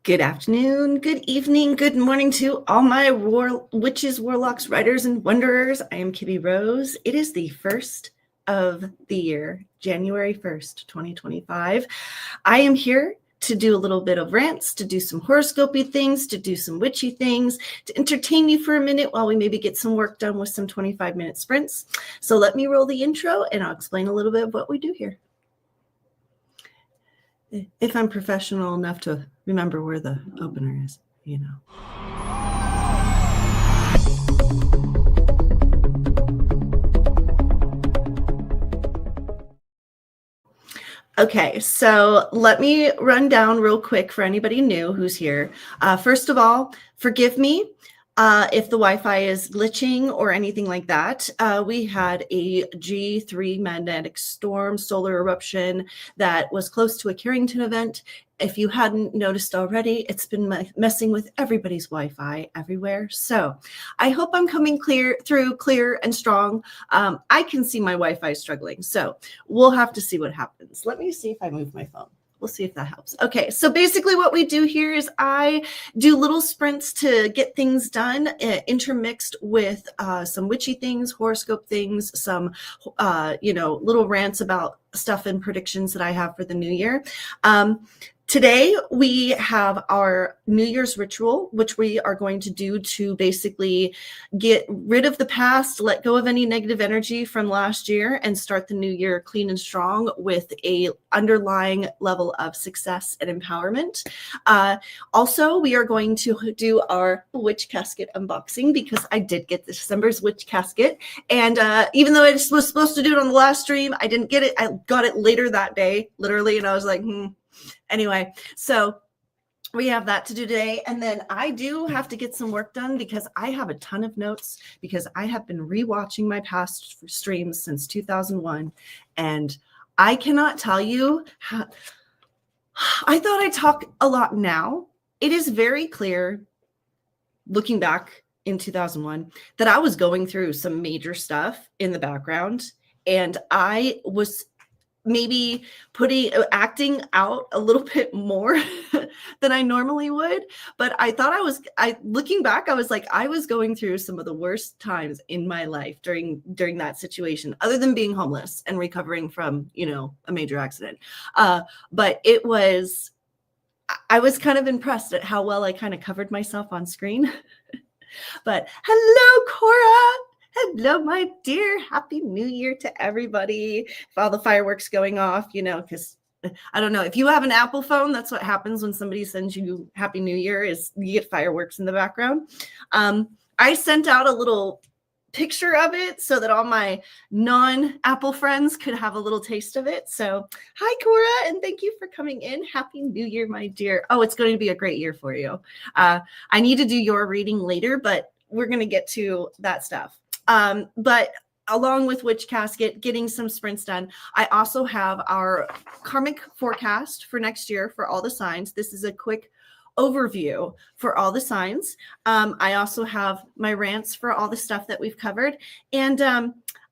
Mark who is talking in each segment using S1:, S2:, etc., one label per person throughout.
S1: Good afternoon, good evening, good morning to all my witches, warlocks, writers, and wanderers. I am KibbyRose. It is the first of the year, January 1st, 2025. I am here to do a little bit of rants, to do some horoscopy things, to do some witchy things, to entertain you for a minute while we maybe get some work done with some 25-minute sprints. So let me roll the intro and I'll explain a little bit of what we do here. If I'm professional enough to remember where the opener is, you know. Okay, so let me run down real quick for anybody new who's here. First of all, forgive me if the Wi-Fi is glitching or anything like that. We had a G3 magnetic storm, solar eruption that was close to a Carrington event. If you hadn't noticed already, it's been messing with everybody's Wi-Fi everywhere. So I hope I'm coming through clear and strong. I can see my Wi-Fi struggling, so we'll have to see what happens. Let me see if I move my phone. We'll see if that helps. Okay, so basically what we do here is I do little sprints to get things done, intermixed with some witchy things, horoscope things, some, little rants about stuff and predictions that I have for the new year. Today, we have our New Year's ritual, which we are going to do to basically get rid of the past, let go of any negative energy from last year, and start the new year clean and strong with a underlying level of success and empowerment. Also, we are going to do our WitchCasket unboxing because I did get December's WitchCasket. And even though I was supposed to do it on the last stream, I didn't get it. I got it later that day, literally, and I was like, Anyway, so we have that to do today. And then I do have to get some work done because I have a ton of notes because I have been rewatching my past streams since 2001. And I cannot tell you how I thought I talk a lot now. It is very clear looking back in 2001 that I was going through some major stuff in the background. And I was maybe acting out a little bit more than I normally would. But I thought looking back, I was like, I was going through some of the worst times in my life during that situation, other than being homeless and recovering from, a major accident. But I was kind of impressed at how well I kind of covered myself on screen. But hello, Cora. Hello, my dear. Happy New Year to everybody. If all the fireworks going off, because I don't know. If you have an Apple phone, that's what happens when somebody sends you Happy New Year is you get fireworks in the background. I sent out a little picture of it so that all my non-Apple friends could have a little taste of it. So hi, Cora, and thank you for coming in. Happy New Year, my dear. Oh, it's going to be a great year for you. I need to do your reading later, but we're going to get to that stuff. But along with WitchCasket, getting some sprints done, I also have our karmic forecast for next year for all the signs. This is a quick overview for all the signs. I also have my rants for all the stuff that we've covered. And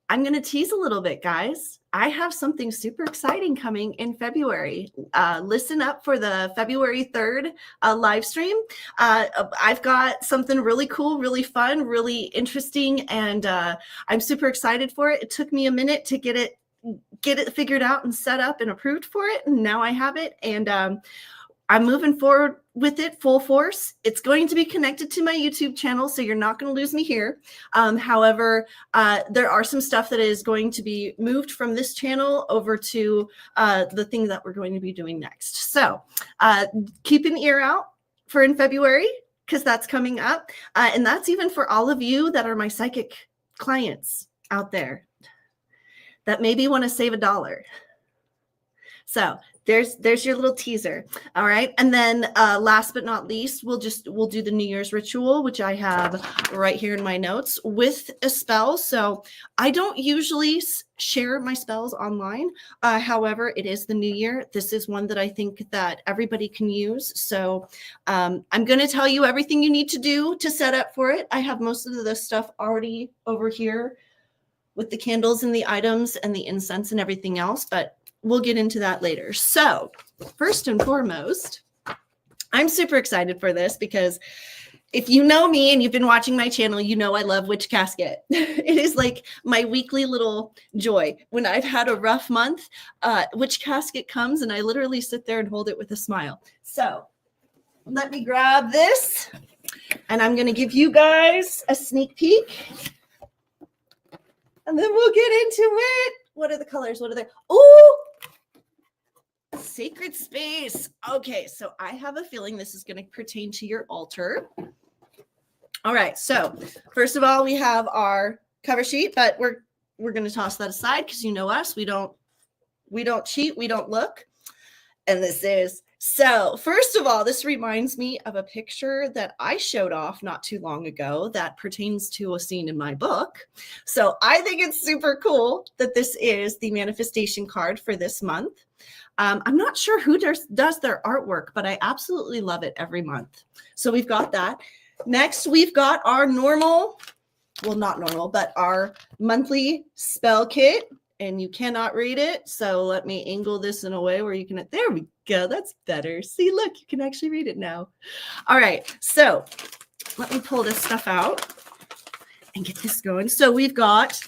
S1: I'm going to tease a little bit, guys. I have something super exciting coming in February. Listen up for the February 3rd live stream. I've got something really cool, really fun, really interesting, and I'm super excited for it. It took me a minute to get it figured out and set up and approved for it, and now I have it, and I'm moving forward with it full force. It's going to be connected to my YouTube channel, so you're not going to lose me here. However, there are some stuff that is going to be moved from this channel over to the thing that we're going to be doing next. So keep an ear out for in February, because that's coming up. And that's even for all of you that are my psychic clients out there that maybe want to save $1. So there's your little teaser. All right. And then last but not least, we'll do the New Year's ritual, which I have right here in my notes with a spell. So I don't usually share my spells online. However, it is the new year. This is one that I think that everybody can use. So I'm going to tell you everything you need to do to set up for it. I have most of the stuff already over here with the candles and the items and the incense and everything else, but we'll get into that later. So first and foremost, I'm super excited for this because if you know me and you've been watching my channel, you know I love WitchCasket. It is like my weekly little joy. When I've had a rough month, WitchCasket comes and I literally sit there and hold it with a smile. So let me grab this and I'm going to give you guys a sneak peek. And then we'll get into it. What are the colors? What are they? Ooh! Sacred space. Okay, so I have a feeling this is going to pertain to your altar. All right, so first of all, we have our cover sheet, but we're going to toss that aside because you know us. We don't cheat. We don't look. And this is, so first of all, this reminds me of a picture that I showed off not too long ago that pertains to a scene in my book. So I think it's super cool that this is the manifestation card for this month. I'm not sure who does their artwork, but I absolutely love it every month. So we've got that. Next, we've got our normal, well, not normal, but our monthly spell kit. And you cannot read it. So let me angle this in a way where you can, there we go. That's better. See, look, you can actually read it now. All right. So let me pull this stuff out and get this going. So we've got,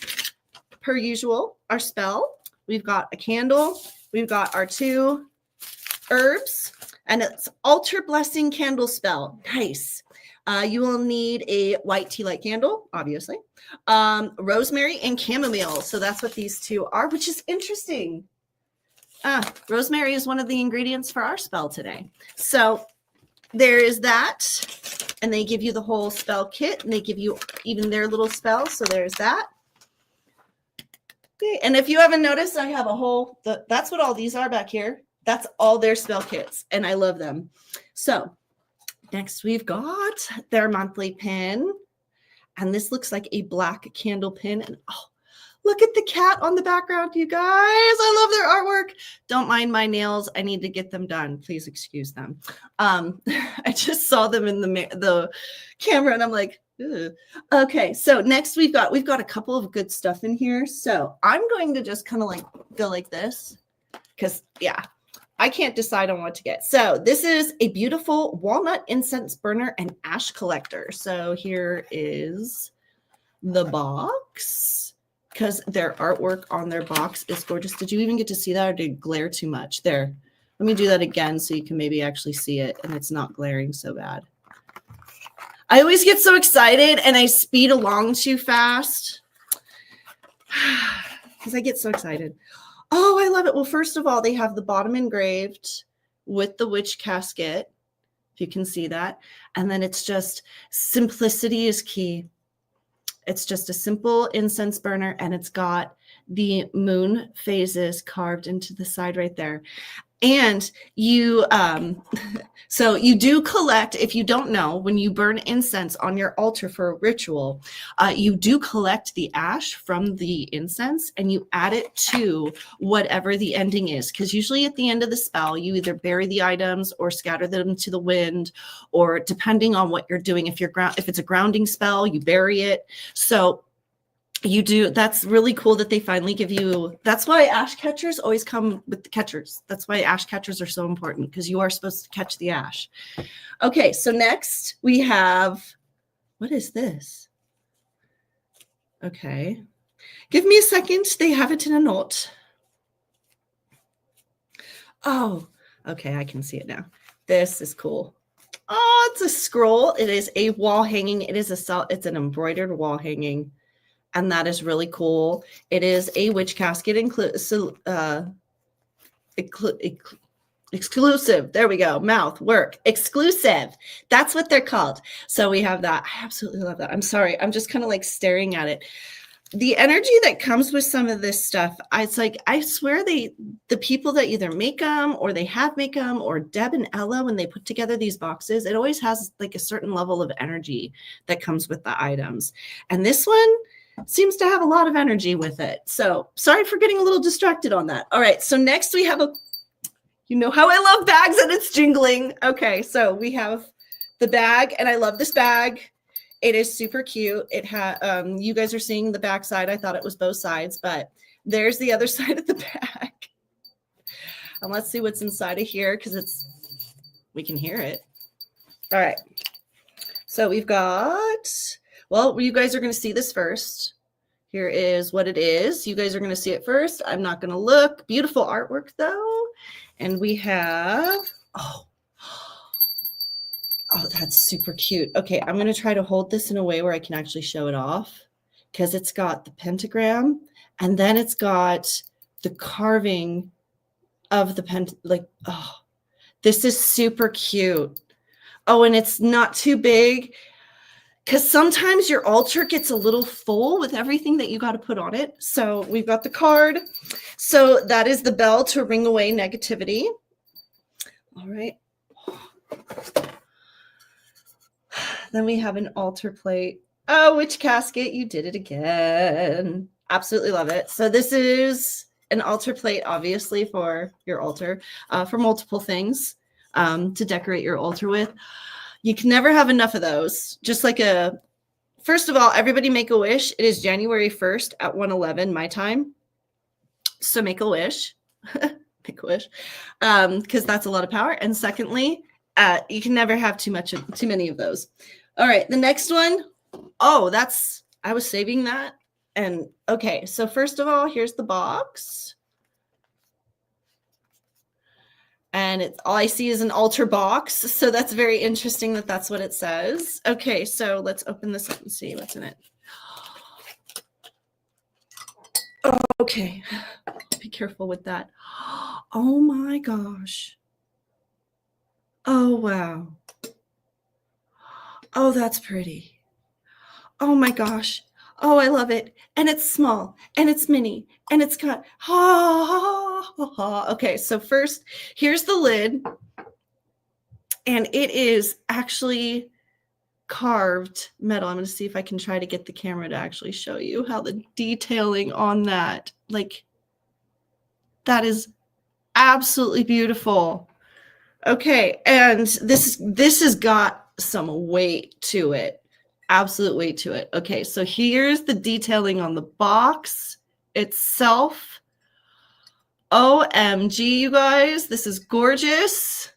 S1: per usual, our spell. We've got a candle. We've got our 2 herbs, and it's Altar Blessing Candle Spell. Nice. You will need a white tea light candle, obviously, rosemary and chamomile. So that's what these 2 are, which is interesting. Rosemary is one of the ingredients for our spell today. So there is that. And they give you the whole spell kit, and they give you even their little spells. So there's that. Okay, and if you haven't noticed, I have a whole, that's what all these are back here. That's all their spell kits, and I love them. So next we've got their monthly pin, and this looks like a black candle pin. And oh, look at the cat on the background, you guys. I love their artwork. Don't mind my nails. I need to get them done. Please excuse them. I just saw them in the camera, and I'm like, ugh. Okay, so next we've got a couple of good stuff in here. So I'm going to just kind of like go like this because, yeah, I can't decide on what to get. So this is a beautiful walnut incense burner and ash collector. So here is the box because their artwork on their box is gorgeous. Did you even get to see that, or did it glare too much? There, let me do that again so you can maybe actually see it and it's not glaring so bad. I always get so excited and I speed along too fast because I get so excited. Oh, I love it. Well, first of all, they have the bottom engraved with the WitchCasket, if you can see that. And then it's just simplicity is key. It's just a simple incense burner, and it's got the moon phases carved into the side right there. And you, so you do collect, if you don't know, when you burn incense on your altar for a ritual, you do collect the ash from the incense and you add it to whatever the ending is. Because usually at the end of the spell, you either bury the items or scatter them to the wind, or depending on what you're doing, if it's a grounding spell, you bury it. So you do. That's really cool that they finally give you. That's why ash catchers always come with the catchers. That's why ash catchers are so important, because you are supposed to catch the ash. Okay, so next we have, what is this? Okay, give me a second. They have it in a note. Oh, okay, I can see it now. This is cool. Oh, it's a scroll. It is a wall hanging. It's an embroidered wall hanging. And that is really cool. It is a WitchCasket exclusive. There we go. Mouth work. Exclusive. That's what they're called. So we have that. I absolutely love that. I'm sorry. I'm just kind of like staring at it. The energy that comes with some of this stuff, it's like, I swear the people that either make them or they have make them, or Deb and Ella, when they put together these boxes, it always has like a certain level of energy that comes with the items. And this one seems to have a lot of energy with it. So sorry for getting a little distracted on that. All right. So next we have you know how I love bags and it's jingling. Okay. So we have the bag, and I love this bag. It is super cute. It you guys are seeing the back side. I thought it was both sides, but there's the other side of the bag. And let's see what's inside of here, because we can hear it. All right. So we've got, well, you guys are going to see this first. Here is what it is. You guys are going to see it first. I'm not going to look. Beautiful artwork, though. And we have, oh, that's super cute. Okay, I'm going to try to hold this in a way where I can actually show it off because it's got the pentagram and then it's got the carving of the this is super cute. Oh, and it's not too big because sometimes your altar gets a little full with everything that you got to put on it. So we've got the card. So that is the bell to ring away negativity. All right. Then we have an altar plate. Oh, WitchCasket, you did it again. Absolutely love it. So this is an altar plate, obviously, for your altar, for multiple things to decorate your altar with. You can never have enough of those. Just like first of all, everybody make a wish. It is January 1st at 1:11 my time. So make a wish. Make a wish. Because that's a lot of power. And secondly, you can never have too many of those. All right, the next one. Oh, I was saving that. And okay, so first of all, here's the box. And all I see is an altar box. So that's very interesting that that's what it says. Okay, so let's open this up and see what's in it. Okay, be careful with that. Oh my gosh. Oh, wow. Oh, that's pretty. Oh my gosh. Oh, I love it. And it's small and it's mini and it's got, okay. So first, here's the lid and it is actually carved metal. I'm going to see if I can try to get the camera to actually show you how the detailing on that, that is absolutely beautiful. Okay. And this has got some weight to it. Absolute weight to it. Okay, so here's the detailing on the box itself. OMG, you guys, this is gorgeous.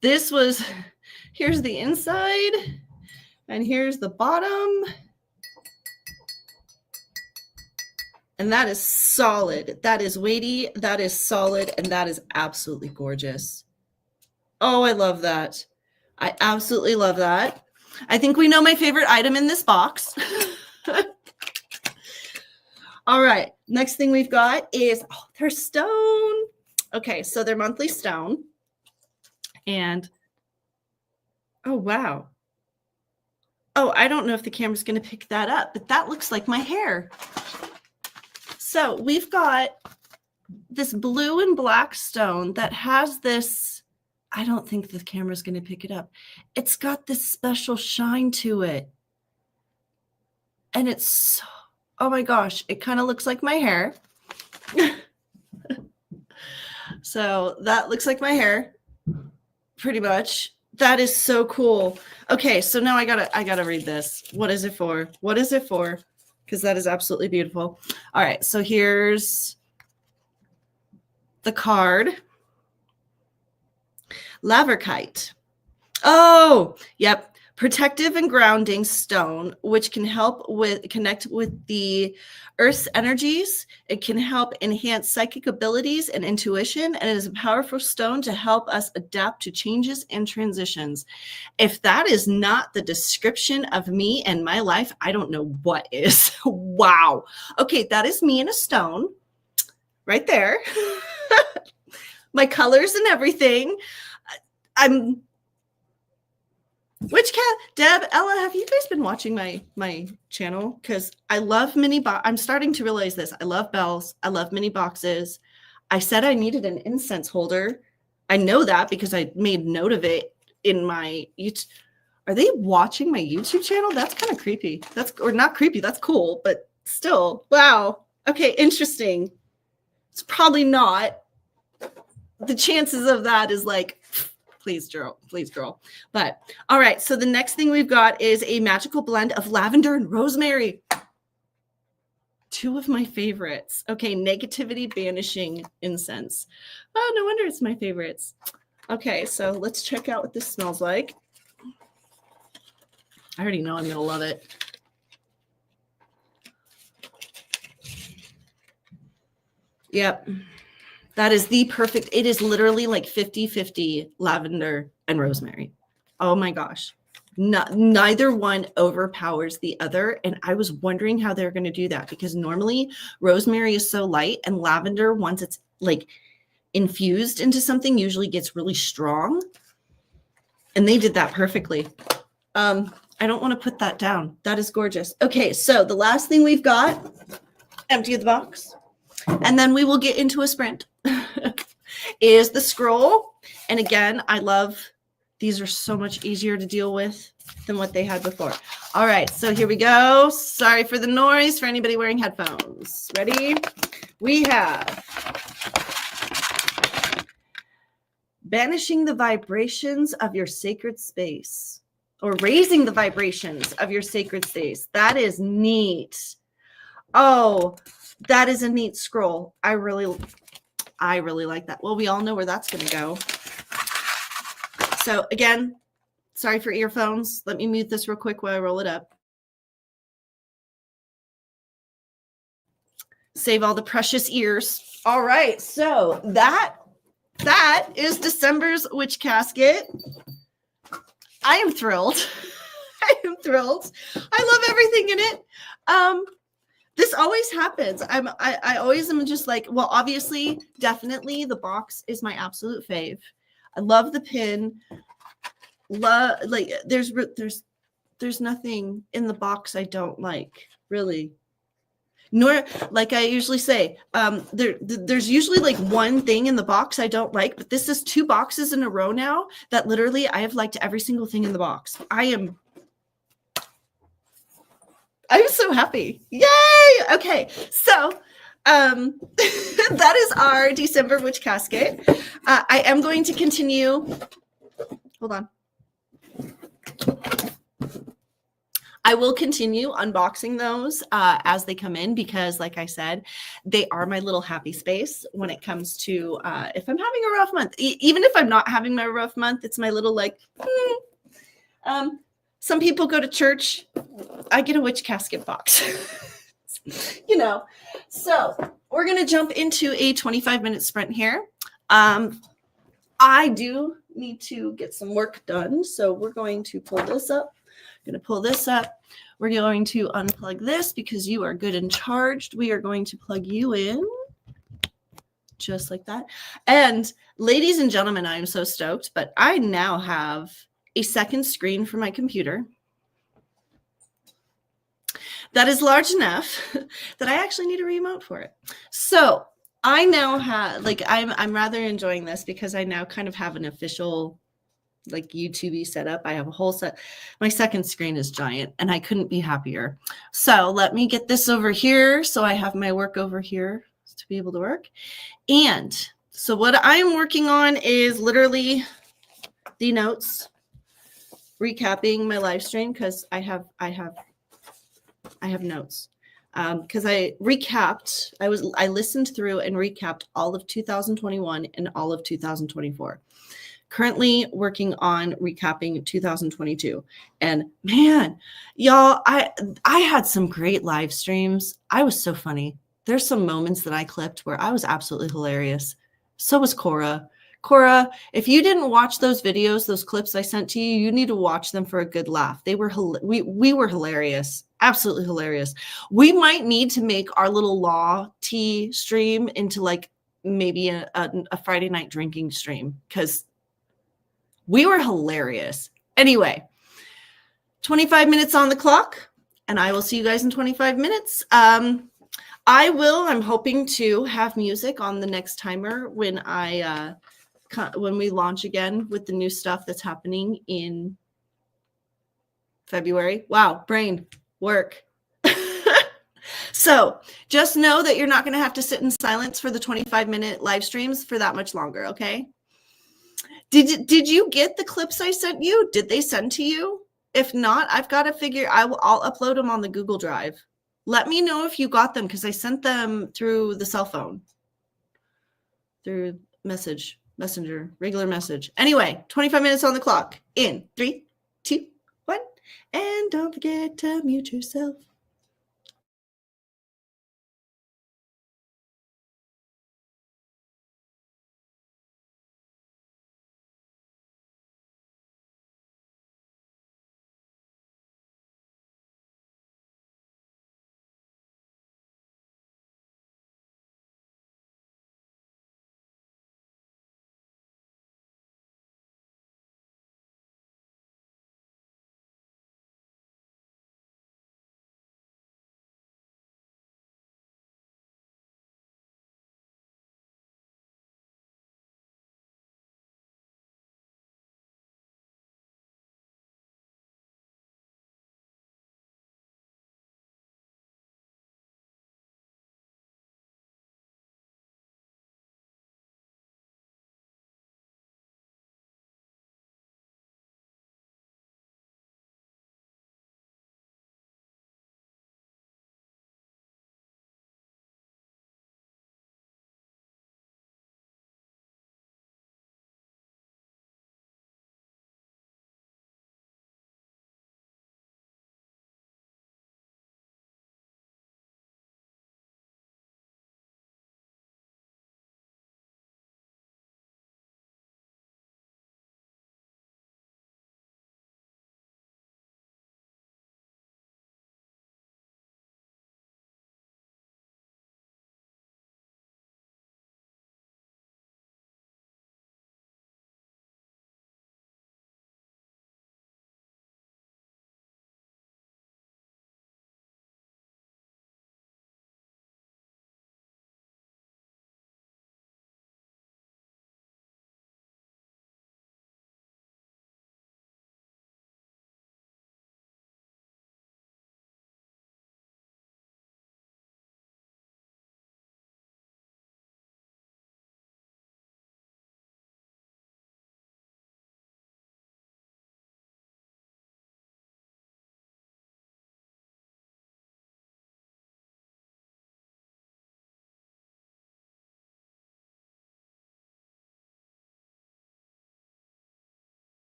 S1: Here's the inside, and here's the bottom. And that is solid. That is weighty, that is solid, and that is absolutely gorgeous. Oh, I love that. I absolutely love that. I think we know my favorite item in this box. All right. Next thing we've got is their stone. Okay. So their monthly stone. And oh, wow. Oh, I don't know if the camera's going to pick that up, but that looks like my hair. So we've got this blue and black stone that has this, I don't think the camera's going to pick it up. It's got this special shine to it. And it's, oh my gosh, it kind of looks like my hair. So that looks like my hair, pretty much. That is so cool. Okay, so now I gotta read this. What is it for? What is it for? Because that is absolutely beautiful. All right, so here's the card. Laverkite. Oh, yep. Protective and grounding stone, which can help connect with the Earth's energies. It can help enhance psychic abilities and intuition, and it is a powerful stone to help us adapt to changes and transitions. If that is not the description of me and my life, I don't know what is. Wow. Okay, that is me in a stone right there. My colors and everything. Deb, Ella, have you guys been watching my channel? Because I love I'm starting to realize this. I love bells. I love mini boxes. I said I needed an incense holder. I know that because I made note of it in my YouTube. Are they watching my YouTube channel? That's kind of creepy. Or not creepy. That's cool, but still. Wow. Okay, interesting. It's probably not. The chances of that is please, girl. But all right, so the next thing we've got is a magical blend of lavender and rosemary. Two of my favorites. Okay, negativity banishing incense. Oh, no wonder it's my favorites. Okay, so let's check out what this smells like. I already know I'm going to love it. Yep. That is the perfect. It is literally like 50-50 lavender and rosemary. Oh my gosh. Neither one overpowers the other. And I was wondering how they're going to do that, because normally rosemary is so light, and lavender, once it's like infused into something, usually gets really strong. And they did that perfectly. I don't want to put that down. That is gorgeous. Okay, so the last thing we've got, empty the box, and then we will get into a sprint, is the scroll. And again, I love, these are so much easier to deal with than what they had before. All right, so here we go. Sorry for the noise for anybody wearing headphones. Ready? We have banishing the vibrations of your sacred space, or raising the vibrations of your sacred space. That is neat. Oh, that is a neat scroll. I really like that. Well, we all know where that's going to go. So again, sorry for earphones. Let me mute this real quick while I roll it up. Save all the precious ears. All right, so that is December's Witch Casket. I am thrilled. I am thrilled. I love everything in it. This always happens. I always am just like, well, obviously, definitely the box is my absolute fave. I love the pin. Like there's nothing in the box I don't like, really. Nor, like I usually say, there's usually like one thing in the box I don't like, but this is 2 boxes in a row now that literally I have liked every single thing in the box. I'm so happy. Yay! Okay, so that is our December Witch Casket. I am going to continue. Hold on. I will continue unboxing those as they come in, because like I said, they are my little happy space when it comes to if I'm having a rough month. Even if I'm not having my rough month, it's my little like, some people go to church. I get a Witch Casket box. You know. So we're going to jump into a 25-minute sprint here. I do need to get some work done, so we're going to pull this up. Going to pull this up. We're going to unplug this because you are good and charged. We are going to plug you in just like that. And ladies and gentlemen, I am so stoked, but I now have a second screen for my computer that is large enough that I actually need a remote for it. So I now have, like, I'm rather enjoying this because I now kind of have an official like YouTube-y setup. I have a whole set. My second screen is giant and I couldn't be happier. So let me get this over here. So I have my work over here to be able to work. And so what I'm working on is literally the notes, recapping my live stream, because I have notes. Because I recapped, I listened through and recapped all of 2021 and all of 2024. Currently working on recapping 2022. And man, y'all, I had some great live streams. I was so funny. There's some moments that I clipped where I was absolutely hilarious. So was Cora. Cora, if you didn't watch those videos, those clips I sent to you, you need to watch them for a good laugh. They were we were hilarious. Absolutely hilarious. We might need to make our little law tea stream into like maybe a Friday night drinking stream, because we were hilarious. Anyway, 25 minutes on the clock, and I will see you guys in 25 minutes. I'm hoping to have music on the next timer when when we launch again with the new stuff that's happening in February. Wow, brain work. So just know that you're not going to have to sit in silence for the 25-minute live streams for that much longer, okay? Did you get the clips I sent you? Did they send to you? If not, I've got to figure, I'll upload them on the Google Drive. Let me know if you got them, because I sent them through the cell phone, through messenger, regular message. Anyway, 25 minutes on the clock. In 3, 2, 1. And don't forget to mute yourself.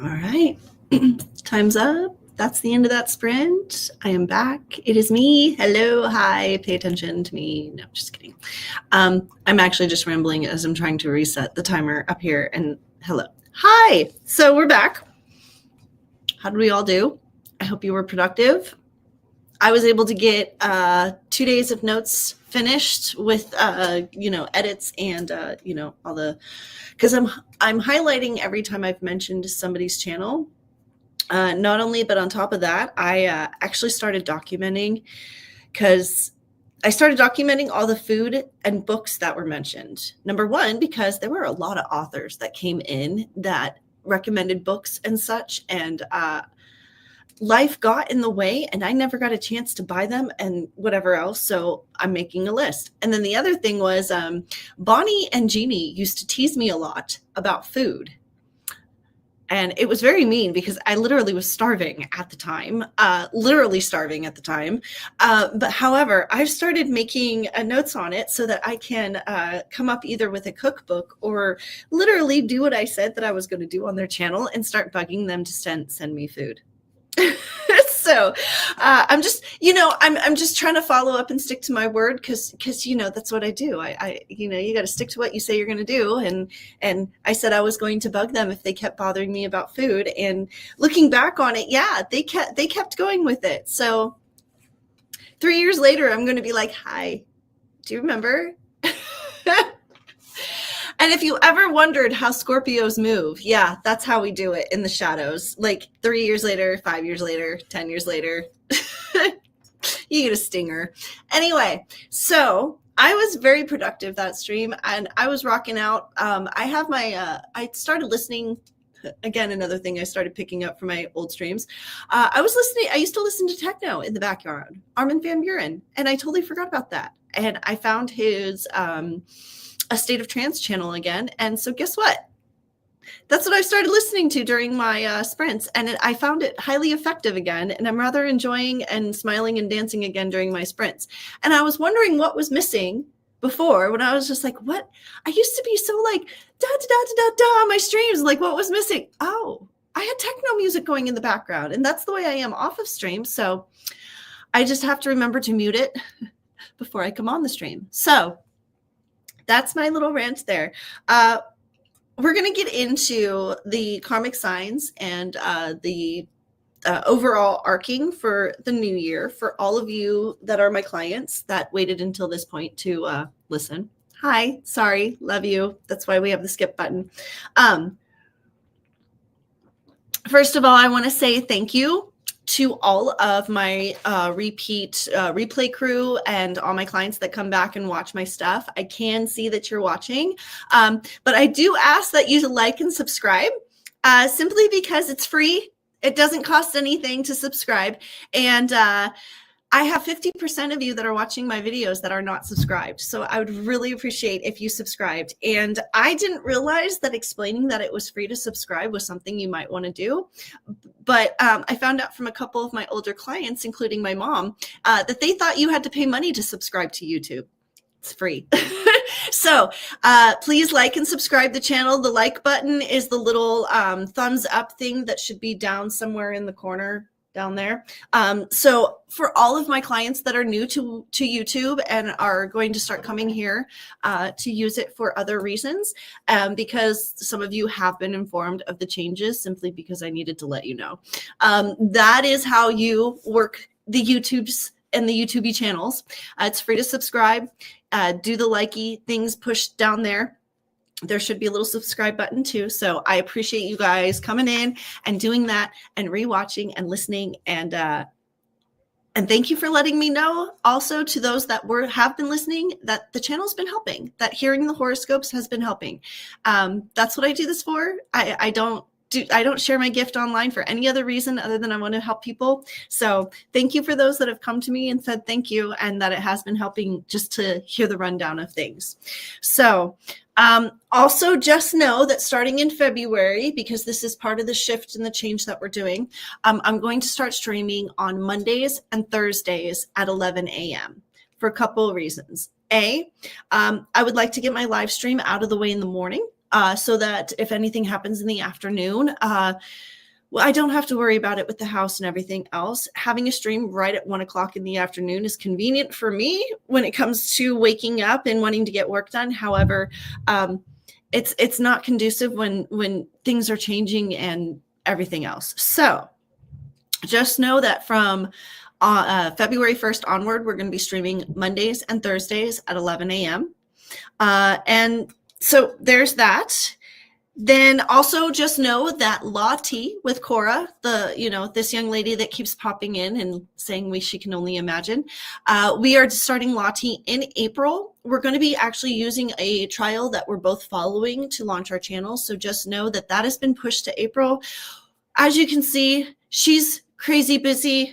S1: All right. Time's up. That's the end of that sprint. I am back. It is me. Hello. Hi. Pay attention to me. No, just kidding. I'm actually just rambling as I'm trying to reset the timer up here. And hello. Hi. So we're back. How did we all do? I hope you were productive. I was able to get 2 days of notes finished with edits and all the, because I'm highlighting every time I've mentioned somebody's channel. Not only, but on top of that, I actually started documenting, because I started documenting all the food and books that were mentioned. Number one, because there were a lot of authors that came in that recommended books and such, and life got in the way and I never got a chance to buy them and whatever else. So I'm making a list. And then the other thing was Bonnie and Jeannie used to tease me a lot about food. And it was very mean because I literally was starving at the time, But however, I've started making notes on it so that I can come up either with a cookbook or literally do what I said that I was going to do on their channel and start bugging them to send me food. So I'm just, I'm just trying to follow up and stick to my word because that's what I do. I you got to stick to what you say you're going to do. And I said I was going to bug them if they kept bothering me about food. And looking back on it, yeah, they kept going with it. So 3 years later, I'm going to be like, hi, do you remember? And if you ever wondered how Scorpios move, yeah, that's how we do it in the shadows. Like 3 years later, 5 years later, 10 years later, you get a stinger. Anyway, so I was very productive that stream and I was rocking out. I have my, I started listening. Again, another thing I started picking up from my old streams. I used to listen to techno in the backyard, Armin van Buuren, and I totally forgot about that. And I found his A State of Trance channel again. And so guess what? That's what I started listening to during my sprints. And I found it highly effective again. And I'm rather enjoying and smiling and dancing again during my sprints. And I was wondering what was missing before when I was just like, what? I used to be so like, da, da, da, da, da, on my streams. Like, what was missing? Oh, I had techno music going in the background. And that's the way I am off of stream. So I just have to remember to mute it before I come on the stream. So that's my little rant there. We're going to get into the karmic signs and the overall arcing for the new year for all of you that are my clients that waited until this point to listen. Hi, sorry, love you. That's why we have the skip button. First of all, I want to say thank you to all of my replay crew and all my clients that come back and watch my stuff. I can see that you're watching, but I do ask that you like and subscribe simply because it's free. It doesn't cost anything to subscribe. And I have 50% of you that are watching my videos that are not subscribed. So I would really appreciate if you subscribed. And I didn't realize that explaining that it was free to subscribe was something you might want to do. But I found out from a couple of my older clients, including my mom, that they thought you had to pay money to subscribe to YouTube. It's free. So please like and subscribe the channel. The like button is the little thumbs up thing that should be down somewhere in the corner down there. So for all of my clients that are new to YouTube and are going to start coming here to use it for other reasons, because some of you have been informed of the changes simply because I needed to let you know. That is how you work the YouTubes and the YouTube channels. It's free to subscribe. Do the likey things pushed down there. There should be a little subscribe button too. So I appreciate you guys coming in and doing that and rewatching and listening. And thank you for letting me know also to those that have been listening that the channel's been helping, that hearing the horoscopes has been helping. That's what I do this for. I don't share my gift online for any other reason other than I want to help people. So thank you for those that have come to me and said thank you and that it has been helping just to hear the rundown of things. So also just know that starting in February, because this is part of the shift and the change that we're doing, I'm going to start streaming on Mondays and Thursdays at 11 a.m. for a couple of reasons. I would like to get my live stream out of the way in the morning. so that if anything happens in the afternoon, well, I don't have to worry about it with the house and everything else. Having a stream right at 1 o'clock in the afternoon is convenient for me when it comes to waking up and wanting to get work done. However, it's not conducive when things are changing and everything else. So just know that from February 1st onward, we're going to be streaming Mondays and Thursdays at 11 a.m. And so there's that. Then also just know that Law T with Cora, this young lady that keeps popping in and saying she can only imagine. We are starting Law T in April. We're going to be actually using a trial that we're both following to launch our channel. So just know that has been pushed to April. As you can see, she's crazy busy.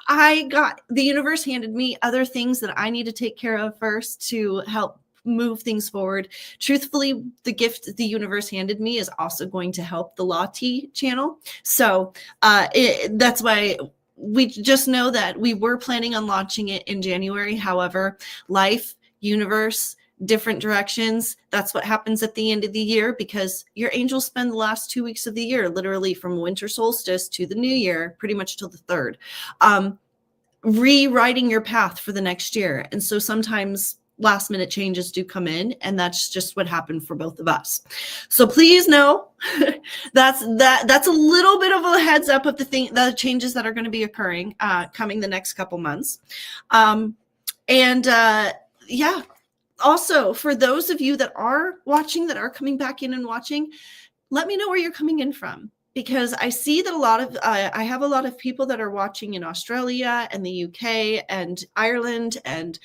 S1: The universe handed me other things that I need to take care of first to help move things forward. Truthfully, the gift the universe handed me is also going to help the Law T channel. So that's why we just know that we were planning on launching it in January. However, life, universe, different directions. That's what happens at the end of the year, because your angels spend the last 2 weeks of the year, literally from winter solstice to the new year, pretty much till the 3rd, rewriting your path for the next year. And so sometimes last minute changes do come in, and that's just what happened for both of us. So please know that's a little bit of a heads up of the changes that are going to be occurring coming the next couple months. Also, for those of you that are watching, that are coming back in and watching, let me know where you're coming in from, because I see that I have a lot of people that are watching in Australia and the UK and Ireland and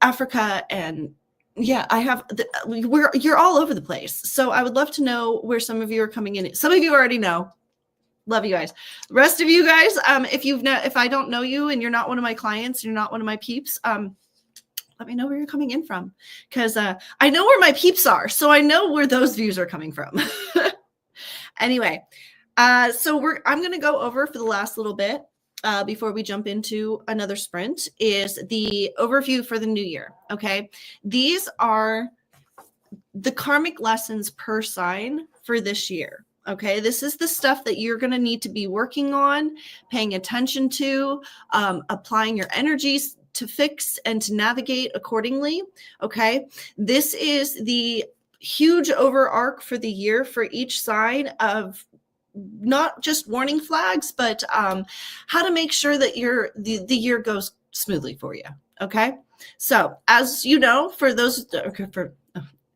S1: Africa, and you're all over the place. So I would love to know where some of you are coming in. Some of you already know. Love you guys. The rest of you guys, if I don't know you and you're not one of my clients, you're not one of my peeps, let me know where you're coming in from, because I know where my peeps are, so I know where those views are coming from. Anyway, so I'm going to go over for the last little bit before we jump into another sprint is the overview for the new year. Okay, these are the karmic lessons per sign for this year. Okay, this is the stuff that you're going to need to be working on, paying attention to, applying your energies to fix and to navigate accordingly. Okay, this is the huge overarch for the year for each sign of not just warning flags, but how to make sure that the year goes smoothly for you. Okay, so as you know, for those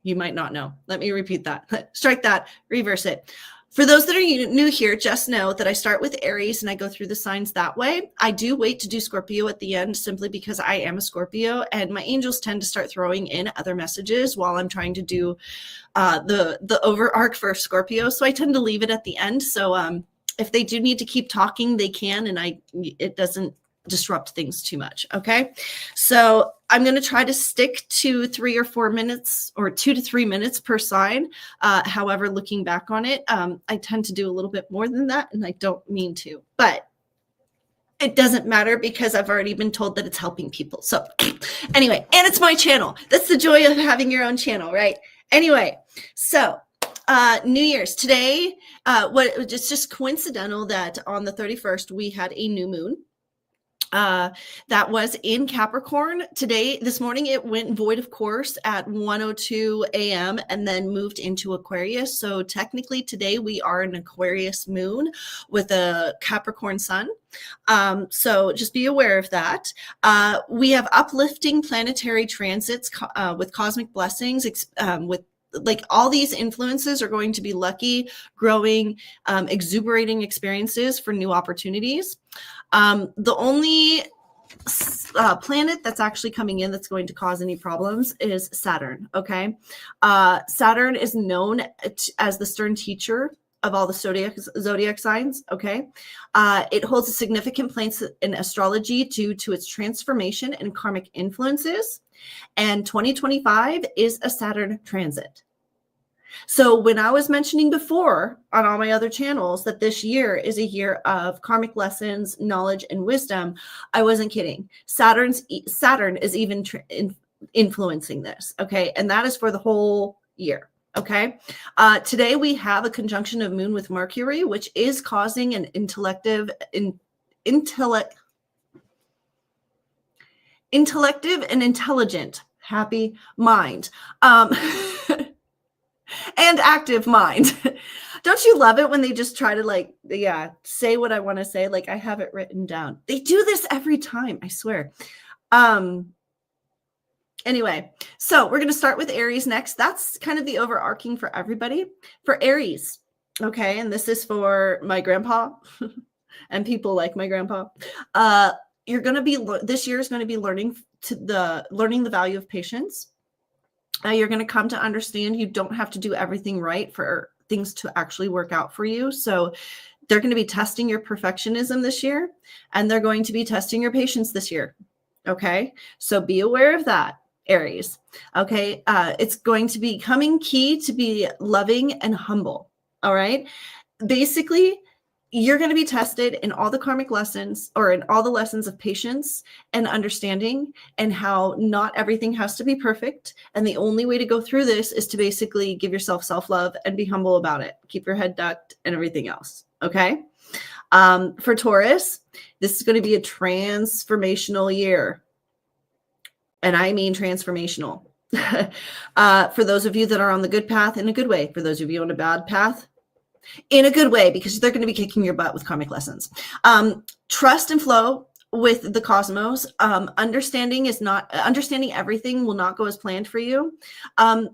S1: you might not know, let me repeat that. Strike that, reverse it. For those that are new here, just know that I start with Aries and I go through the signs that way. I do wait to do Scorpio at the end simply because I am a Scorpio, and my angels tend to start throwing in other messages while I'm trying to do the overarch for Scorpio. So I tend to leave it at the end. So if they do need to keep talking, they can, and it doesn't disrupt things too much. Okay, so I'm going to try to stick to 3 or 4 minutes or 2 to 3 minutes per sign. However, looking back on it, I tend to do a little bit more than that, and I don't mean to, but it doesn't matter because I've already been told that it's helping people. So anyway, and it's my channel. That's the joy of having your own channel, right? Anyway, so New Year's today, it's just coincidental that on the 31st we had a new moon. That was in Capricorn. This morning, it went void of course at 1:02 a.m. and then moved into Aquarius. So technically today we are an Aquarius moon with a Capricorn sun. So just be aware of that. We have uplifting planetary transits with cosmic blessings, with all these influences are going to be lucky, growing, exuberating experiences for new opportunities. The only planet that's actually coming in that's going to cause any problems is Saturn. Okay. Saturn is known as the stern teacher of all the zodiac signs. Okay. It holds a significant place in astrology due to its transformation and karmic influences. And 2025 is a Saturn transit. So when I was mentioning before on all my other channels that this year is a year of karmic lessons, knowledge, and wisdom, I wasn't kidding. Saturn is even influencing this. Okay. And that is for the whole year. Okay. Today we have a conjunction of Moon with Mercury, which is causing an intellective and intelligent, happy mind, and active mind. Don't you love it when they just try to like, yeah, say what I want to say? Like I have it written down. They do this every time, I swear. Anyway, so we're going to start with Aries next. That's kind of the overarching for everybody. For Aries, okay, and this is for my grandpa and people like my grandpa. You're going to be, this year is going to be learning the value of patience. You're going to come to understand you don't have to do everything right for things to actually work out for you. So they're going to be testing your perfectionism this year, and they're going to be testing your patience this year. Okay, so be aware of that, Aries. Okay, it's going to be coming key to be loving and humble. All right, basically, you're going to be tested in all the karmic lessons, or in all the lessons of patience and understanding, and how not everything has to be perfect. And the only way to go through this is to basically give yourself self-love and be humble about it. Keep your head ducked and everything else. Okay. For Taurus, this is going to be a transformational year. And I mean transformational. For those of you that are on the good path, in a good way. For those of you on a bad path, in a good way, because they're going to be kicking your butt with karmic lessons. Trust and flow with the cosmos. Understanding everything will not go as planned for you.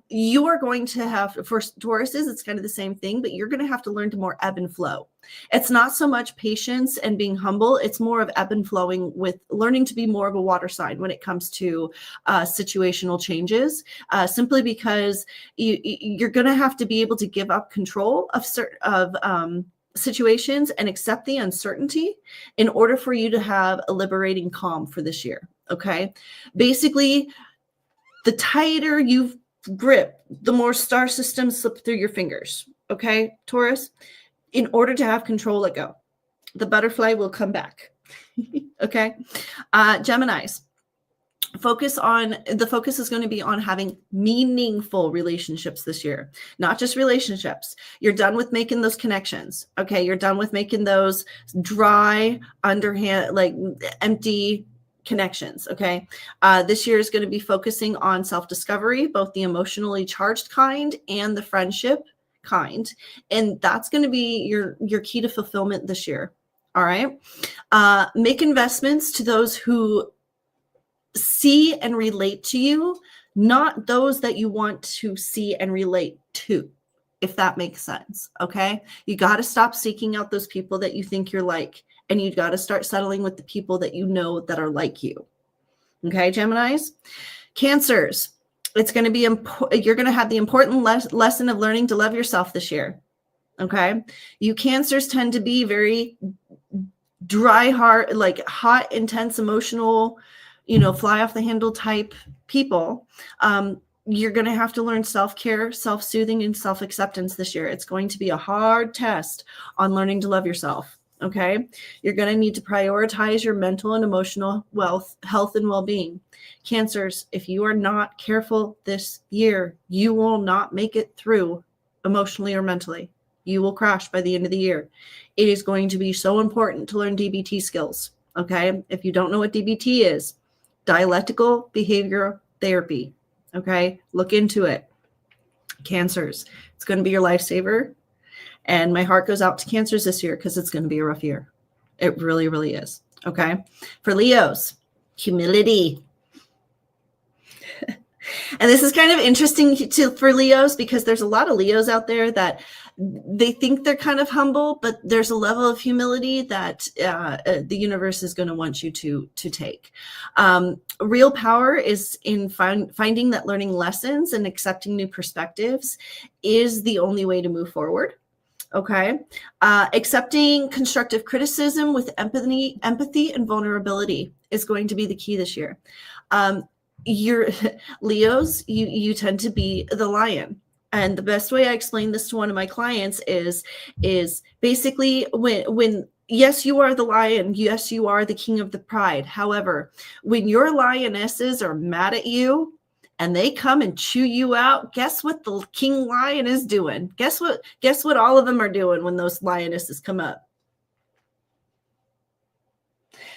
S1: You are going to have, for Tauruses, it's kind of the same thing, but you're going to have to learn to more ebb and flow. It's not so much patience and being humble. It's more of ebb and flowing, with learning to be more of a water sign when it comes to situational changes, simply because you're going to have to be able to give up control of situations and accept the uncertainty in order for you to have a liberating calm for this year. Okay. Basically, the tighter you grip, the more star systems slip through your fingers. Okay, Taurus, in order to have control, let go. The butterfly will come back. Okay. Geminis. The focus is going to be on having meaningful relationships this year, not just relationships. You're done with making those connections. Okay. You're done with making those dry, underhand, like empty connections. Okay. This year is going to be focusing on self-discovery, both the emotionally charged kind and the friendship kind. And that's going to be your key to fulfillment this year. All right. Make investments to those who see and relate to you, not those that you want to see and relate to, if that makes sense. Okay. You got to stop seeking out those people that you think you're like, and you got to start settling with the people that you know that are like you. Okay. Geminis. Cancers. It's going to be you're going to have the important lesson of learning to love yourself this year. Okay. You Cancers tend to be very dry heart, like hot, intense, emotional, fly off the handle type people. You're going to have to learn self-care, self-soothing, and self-acceptance this year. It's going to be a hard test on learning to love yourself. Okay. You're going to need to prioritize your mental and emotional health and well-being. Cancers, if you are not careful this year, you will not make it through emotionally or mentally. You will crash by the end of the year. It is going to be so important to learn DBT skills. Okay. If you don't know what DBT is, dialectical behavioral therapy. Okay. Look into it. Cancers, it's going to be your lifesaver. And my heart goes out to Cancers this year, because it's going to be a rough year. It really, really is. Okay. For Leos, humility. And this is kind of interesting for Leos, because there's a lot of Leos out there that they think they're kind of humble, but there's a level of humility that the universe is going to want you to take. Real power is in finding that learning lessons and accepting new perspectives is the only way to move forward. Okay. Accepting constructive criticism with empathy and vulnerability is going to be the key this year. You're Leos, you tend to be the lion. And the best way I explain this to one of my clients is basically when yes, you are the lion. Yes, you are the king of the pride. However, when your lionesses are mad at you and they come and chew you out, guess what the king lion is doing? Guess what all of them are doing when those lionesses come up?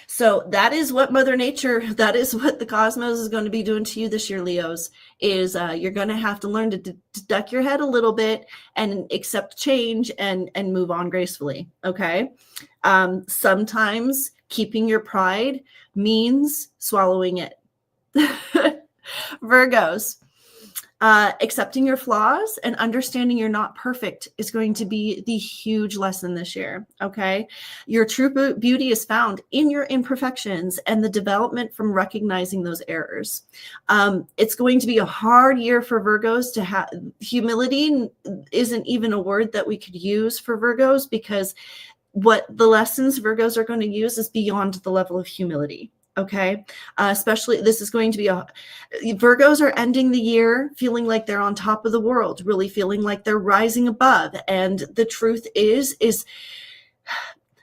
S1: So that is what Mother Nature, that is what the cosmos is going to be doing to you this year, Leos, is you're going to have to learn to duck your head a little bit and accept change and move on gracefully, okay? Sometimes keeping your pride means swallowing it. Virgos. Accepting your flaws and understanding you're not perfect is going to be the huge lesson this year, okay? Your true beauty is found in your imperfections and the development from recognizing those errors. It's going to be a hard year for Virgos to have. Humility isn't even a word that we could use for Virgos, because what the lessons Virgos are going to use is beyond the level of humility. Okay. Especially this is going to be Virgos are ending the year feeling like they're on top of the world, really feeling like they're rising above. And the truth is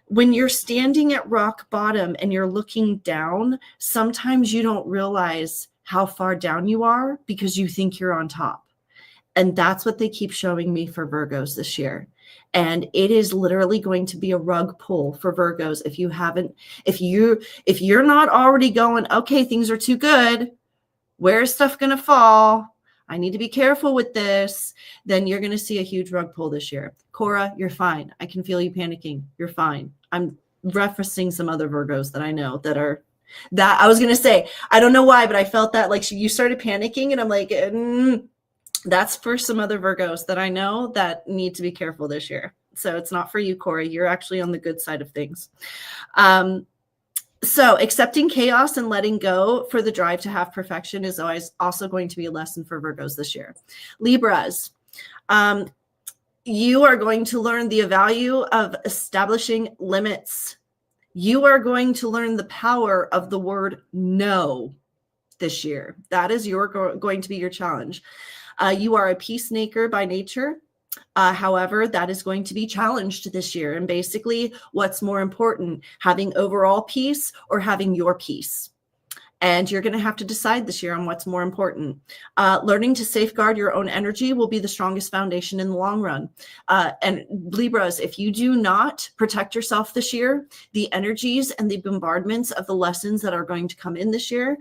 S1: when you're standing at rock bottom and you're looking down, sometimes you don't realize how far down you are because you think you're on top. And that's what they keep showing me for Virgos this year. And it is literally going to be a rug pull for Virgos. If you're not already going, okay, things are too good, where's stuff going to fall? I need to be careful with this. Then you're going to see a huge rug pull this year. Cora, you're fine. I can feel you panicking. You're fine. I'm referencing some other Virgos that I know that I was going to say, I don't know why, but I felt that like you started panicking and I'm like, that's for some other Virgos that I know that need to be careful this year. So it's not for you, Corey. You're actually on the good side of things. So accepting chaos and letting go for the drive to have perfection is always also going to be a lesson for Virgos this year. Libras, you are going to learn the value of establishing limits. You are going to learn the power of the word no this year. That is going to be your challenge. You are a peacemaker by nature. However, that is going to be challenged this year. And basically, what's more important, having overall peace or having your peace? And you're going to have to decide this year on what's more important. Learning to safeguard your own energy will be the strongest foundation in the long run. And Libras, if you do not protect yourself this year, the energies and the bombardments of the lessons that are going to come in this year,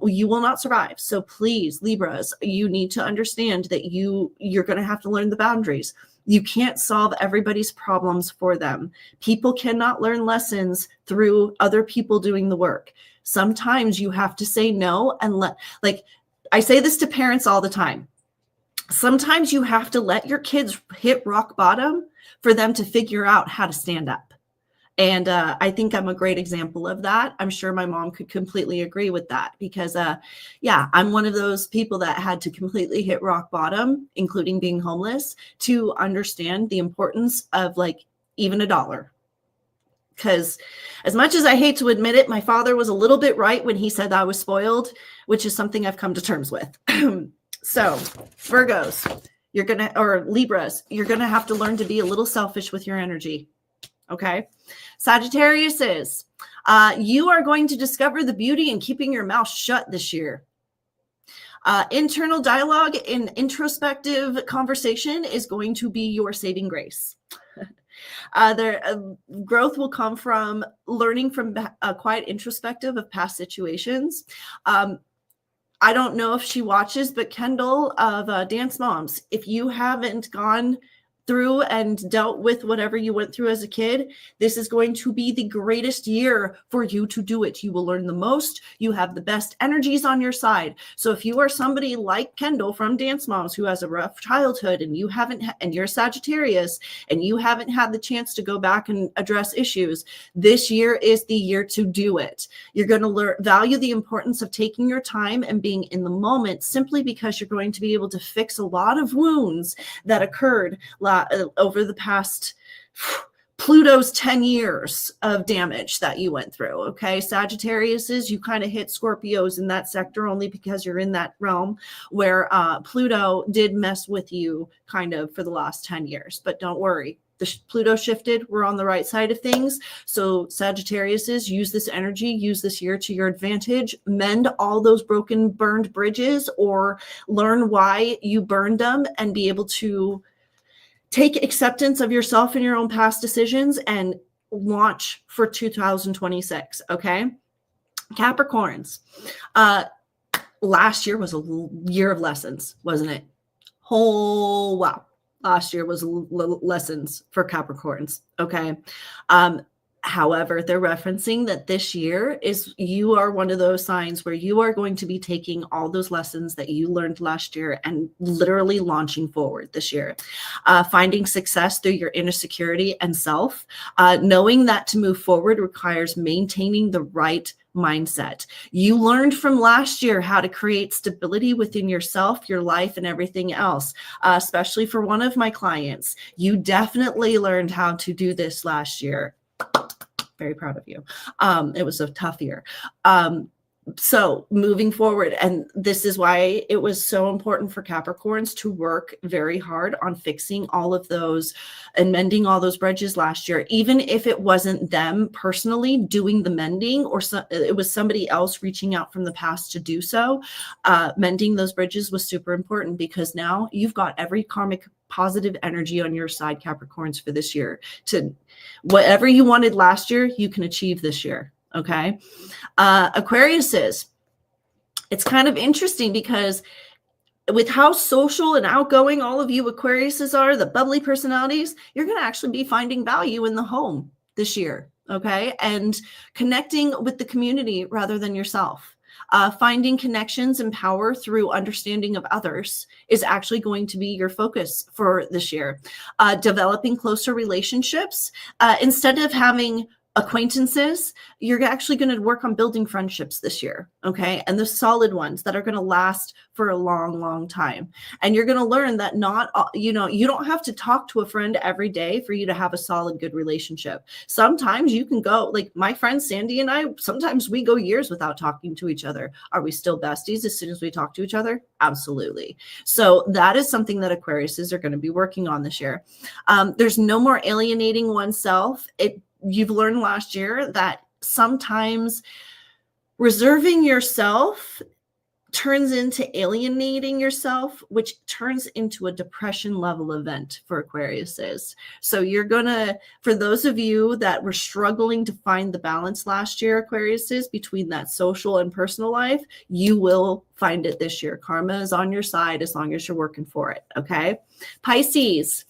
S1: you will not survive. So please, Libras, you need to understand that you're going to have to learn the boundaries. You can't solve everybody's problems for them. People cannot learn lessons through other people doing the work. Sometimes you have to say no and like I say this to parents all the time. Sometimes you have to let your kids hit rock bottom for them to figure out how to stand up. And I think I'm a great example of that. I'm sure my mom could completely agree with that because, I'm one of those people that had to completely hit rock bottom, including being homeless, to understand the importance of like even $1. Because as much as I hate to admit it, my father was a little bit right when he said I was spoiled, which is something I've come to terms with. So Virgos, or Libras, you're going to have to learn to be a little selfish with your energy. Okay. Sagittarius is, you are going to discover the beauty in keeping your mouth shut this year. Internal dialogue and introspective conversation is going to be your saving grace. Growth will come from learning from a quiet introspective of past situations. I don't know if she watches, but Kendall of Dance Moms, if you haven't gone through and dealt with whatever you went through as a kid, this is going to be the greatest year for you to do it. You will learn the most. You have the best energies on your side. So if you are somebody like Kendall from Dance Moms who has a rough childhood and and you're Sagittarius and you haven't had the chance to go back and address issues, this year is the year to do it. You're going to value the importance of taking your time and being in the moment simply because you're going to be able to fix a lot of wounds that occurred over the past Pluto's 10 years of damage that you went through. Okay. Sagittariuses, you kind of hit Scorpios in that sector only because you're in that realm where Pluto did mess with you kind of for the last 10 years, but don't worry. Pluto shifted. We're on the right side of things. So Sagittariuses, use this energy, use this year to your advantage, mend all those broken, burned bridges, or learn why you burned them and be able to take acceptance of yourself and your own past decisions and launch for 2026. Okay. Capricorns. Last year was a year of lessons, wasn't it? Oh, wow. Last year was lessons for Capricorns. Okay. However, they're referencing that this year you are one of those signs where you are going to be taking all those lessons that you learned last year and literally launching forward this year, finding success through your inner security and self, knowing that to move forward requires maintaining the right mindset. You learned from last year how to create stability within yourself, your life, and everything else, especially for one of my clients. You definitely learned how to do this last year. Very proud of you. It was a tough year. So moving forward, and this is why it was so important for Capricorns to work very hard on fixing all of those and mending all those bridges last year, even if it wasn't them personally doing the mending, or it was somebody else reaching out from the past to do so. Mending those bridges was super important, because now you've got every karmic positive energy on your side, Capricorns, for this year. To whatever you wanted last year, you can achieve this year. Okay. Aquariuses, it's kind of interesting because with how social and outgoing all of you Aquariuses are, the bubbly personalities, you're going to actually be finding value in the home this year. Okay. And connecting with the community rather than yourself. Finding connections and power through understanding of others is actually going to be your focus for this year. Developing closer relationships. Instead of having acquaintances, you're actually going to work on building friendships this year. Okay. And the solid ones that are going to last for a long, long time. And you're going to learn that you don't have to talk to a friend every day for you to have a solid, good relationship. Sometimes you can go, like my friend Sandy and I, sometimes we go years without talking to each other. Are we still besties as soon as we talk to each other? Absolutely. So that is something that Aquariuses are going to be working on this year. There's no more alienating oneself. You've learned last year that sometimes reserving yourself turns into alienating yourself, which turns into a depression level event for Aquariuses. So for those of you that were struggling to find the balance last year, Aquariuses, between that social and personal life, you will find it this year. Karma is on your side as long as you're working for it. Okay. Pisces,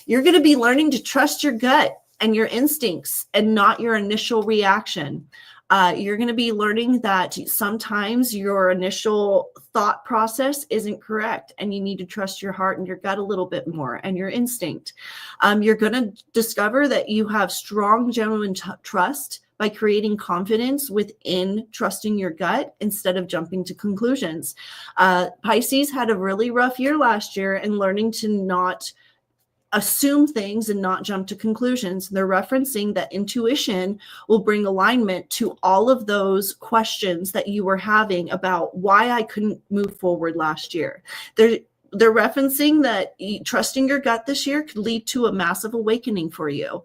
S1: you're going to be learning to trust your gut and your instincts and not your initial reaction. You're going to be learning that sometimes your initial thought process isn't correct, and you need to trust your heart and your gut a little bit more, and your instinct. You're going to discover that you have strong, genuine trust by creating confidence within trusting your gut instead of jumping to conclusions. Pisces had a really rough year last year in learning to not assume things and not jump to conclusions. They're referencing that intuition will bring alignment to all of those questions that you were having about why I couldn't move forward last year. They're referencing that trusting your gut this year could lead to a massive awakening for you.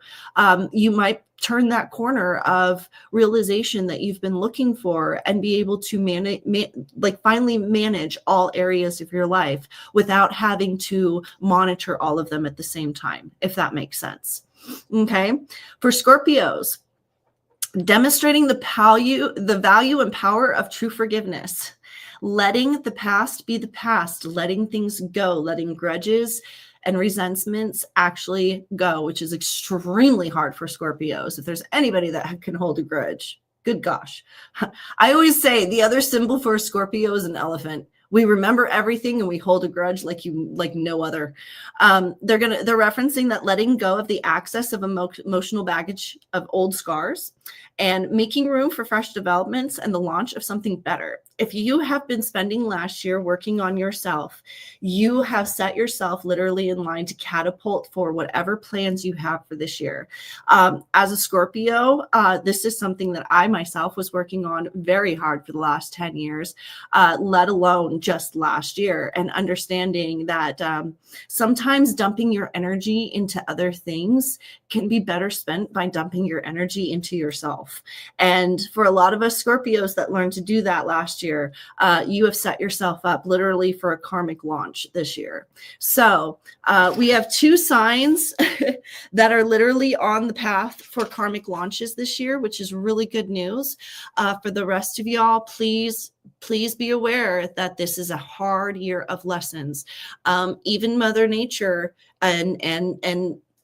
S1: You might turn that corner of realization that you've been looking for and be able to finally manage all areas of your life without having to monitor all of them at the same time, if that makes sense. Okay. For Scorpios, demonstrating the value and power of true forgiveness. Letting the past be the past, letting things go, letting grudges and resentments actually go, which is extremely hard for Scorpios. If there's anybody that can hold a grudge, good gosh. I always say the other symbol for a Scorpio is an elephant. We remember everything and we hold a grudge like no other. They're referencing that letting go of the access of emotional baggage of old scars and making room for fresh developments and the launch of something better. If you have been spending last year working on yourself, you have set yourself literally in line to catapult for whatever plans you have for this year. As a Scorpio, this is something that I myself was working on very hard for the last 10 years, let alone just last year, and understanding that sometimes dumping your energy into other things can be better spent by dumping your energy into yourself. And for a lot of us Scorpios that learned to do that last year, you have set yourself up literally for a karmic launch this year. So we have 2 signs that are literally on the path for karmic launches this year, which is really good news. For the rest of y'all, please be aware that this is a hard year of lessons. Even Mother Nature and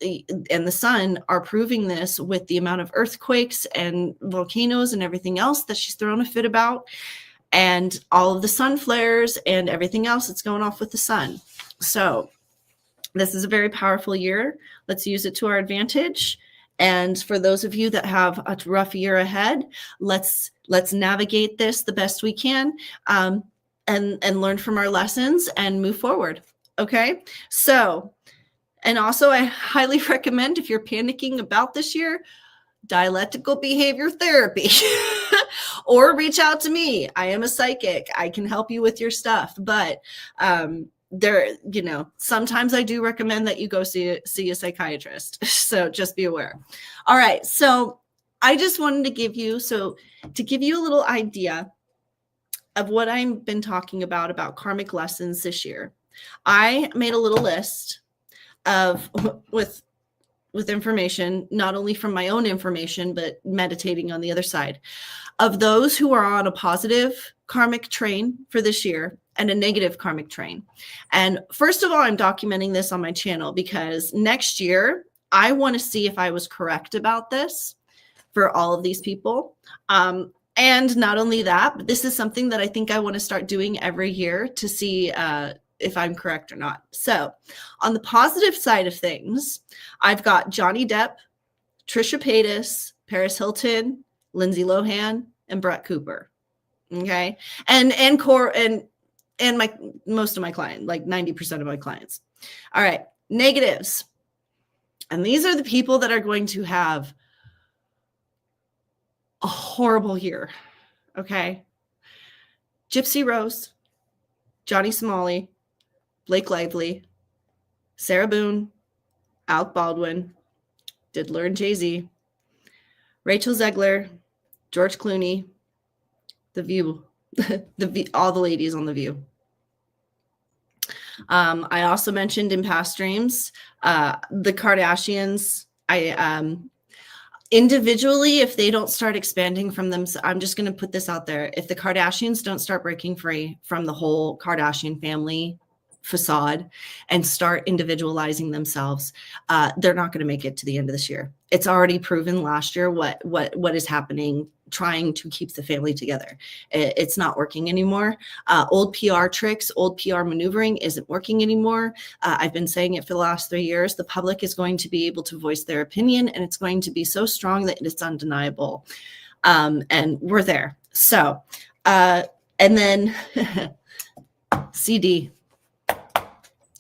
S1: the sun are proving this with the amount of earthquakes and volcanoes and everything else that she's thrown a fit about, and all of the sun flares and everything else that's going off with the sun. So this is a very powerful year. Let's use it to our advantage. And for those of you that have a rough year ahead, let's navigate this the best we can, and learn from our lessons and move forward. Okay. So, and also I highly recommend, if you're panicking about this year, dialectical behavior therapy or reach out to me. I am a psychic. I can help you with your stuff, but, there, sometimes I do recommend that you go see a psychiatrist. So just be aware. All right. So I just wanted to give you a little idea of what I've been talking about karmic lessons this year. I made a little list with information, not only from my own information, but meditating on the other side, of those who are on a positive karmic train for this year and a negative karmic train. And first of all, I'm documenting this on my channel because next year, I want to see if I was correct about this for all of these people. And not only that, but this is something that I think I want to start doing every year to see if I'm correct or not. So on the positive side of things, I've got Johnny Depp, Trisha Paytas, Paris Hilton, Lindsay Lohan, and Brett Cooper. Okay. And my most of my clients, like 90% of my clients. All right. Negatives. And these are the people that are going to have a horrible year. Okay. Gypsy Rose, Johnny Somali, Blake Lively, Sarah Boone, Alec Baldwin, Diddler and Jay-Z, Rachel Zegler, George Clooney, The View, all the ladies on The View. I also mentioned in past streams, the Kardashians. Individually, if they don't start expanding from them, I'm just going to put this out there. If the Kardashians don't start breaking free from the whole Kardashian family facade and start individualizing themselves, they're not going to make it to the end of this year. It's already proven last year what is happening, trying to keep the family together. It's not working anymore. Old PR tricks, old PR maneuvering isn't working anymore. I've been saying it for the last 3 years. The public is going to be able to voice their opinion, and it's going to be so strong that it's undeniable. And we're there. So, and then CD.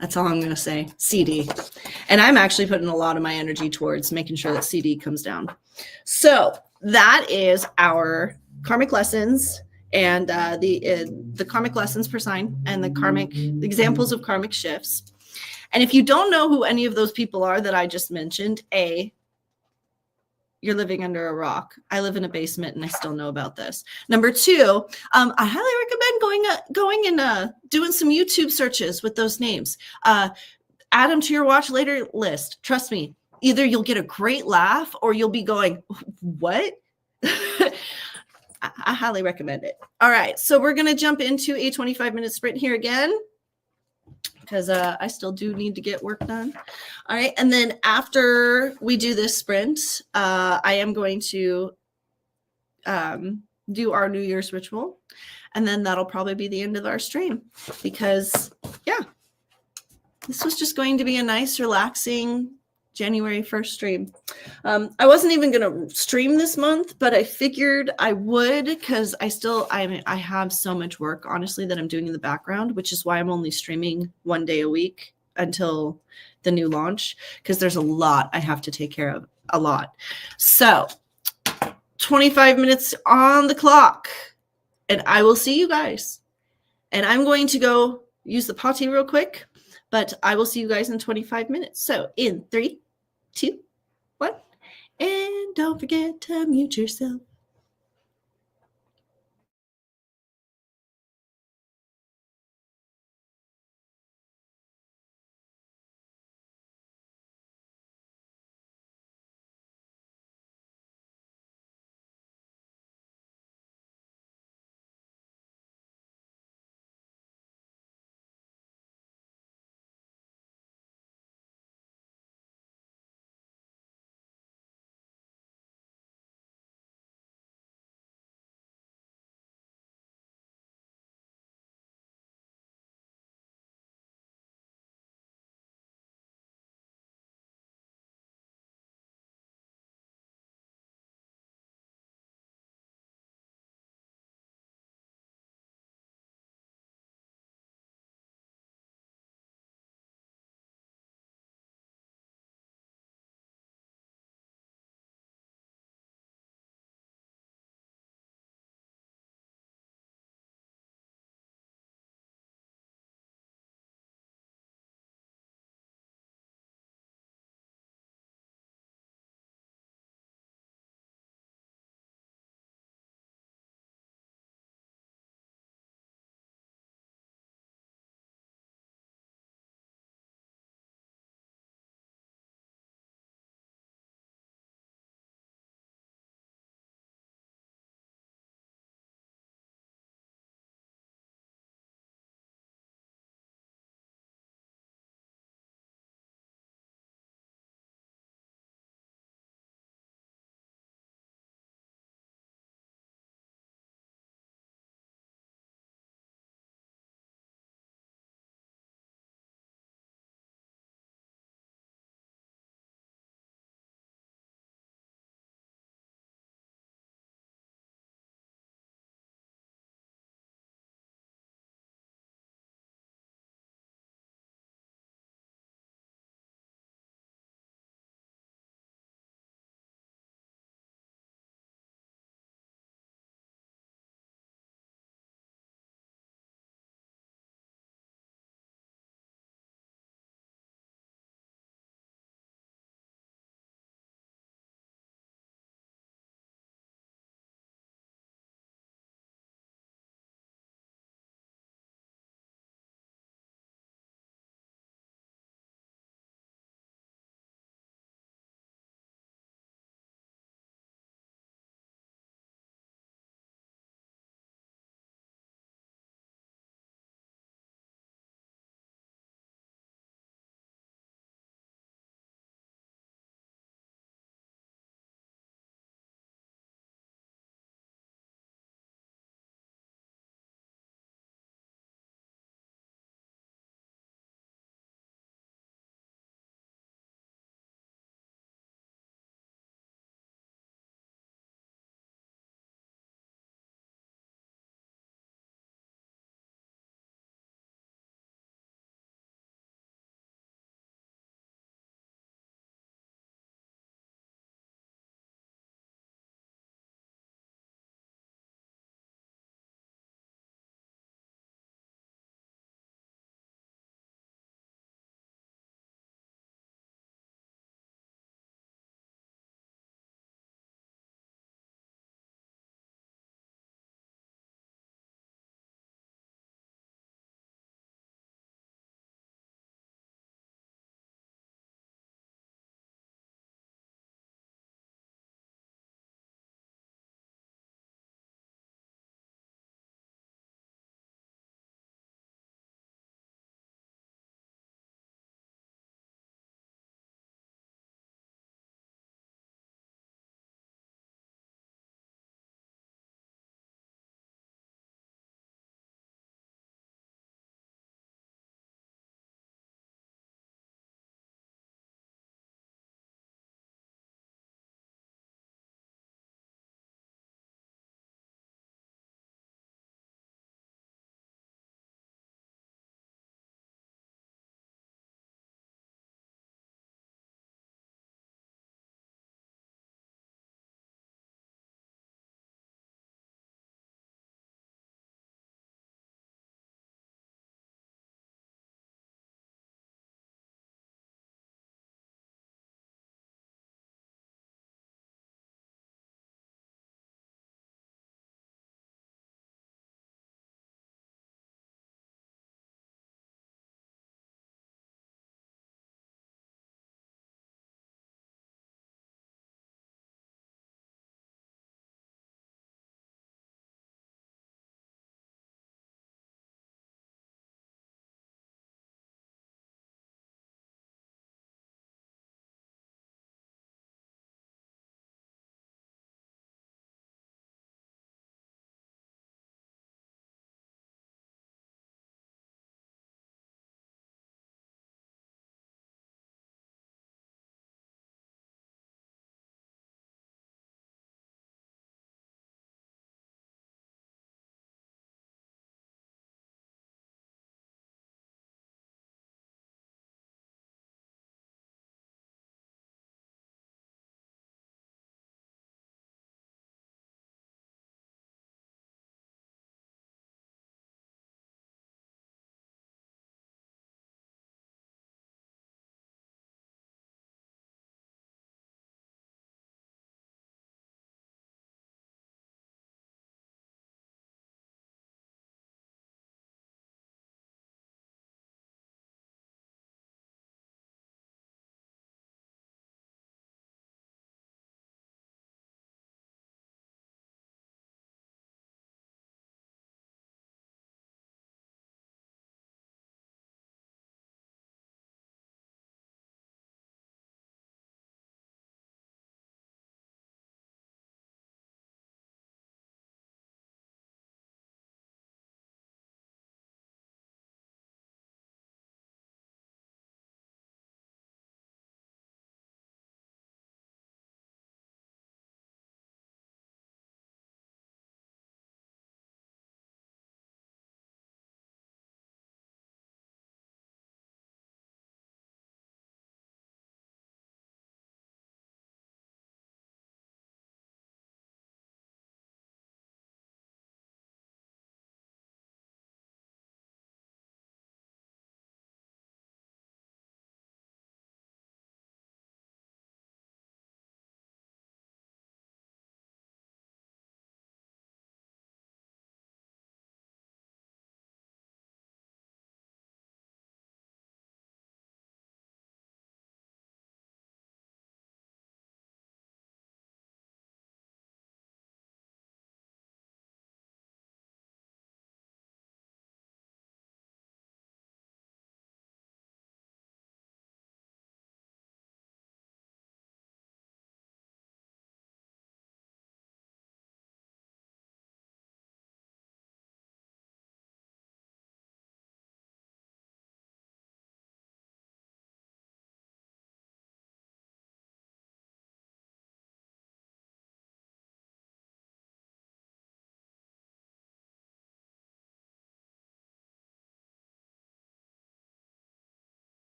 S1: That's all I'm going to say. CD. And I'm actually putting a lot of my energy towards making sure that CD comes down. So that is our karmic lessons and the karmic lessons per sign and the examples of karmic shifts. And if you don't know who any of those people are that I just mentioned, you're living under a rock. I live in a basement and I still know about this. Number 2, I highly recommend going and doing some YouTube searches with those names. Add them to your watch later list. Trust me, either you'll get a great laugh or you'll be going, what? I highly recommend it. All right, so we're going to jump into a 25-minute sprint here again, because I still do need to get work done. All right. And then after we do this sprint, I am going to do our New Year's ritual. And then that'll probably be the end of our stream because, yeah, this was just going to be a nice, relaxing January 1st stream. I wasn't even going to stream this month, but I figured I would because I have so much work, honestly, that I'm doing in the background, which is why I'm only streaming 1 day a week until the new launch, because there's a lot I have to take care of, a lot. So 25 minutes on the clock, and I will see you guys And I'm going to go use the potty real quick, but I will see you guys in 25 minutes. So in 3, 2, 1, and don't forget to mute yourself.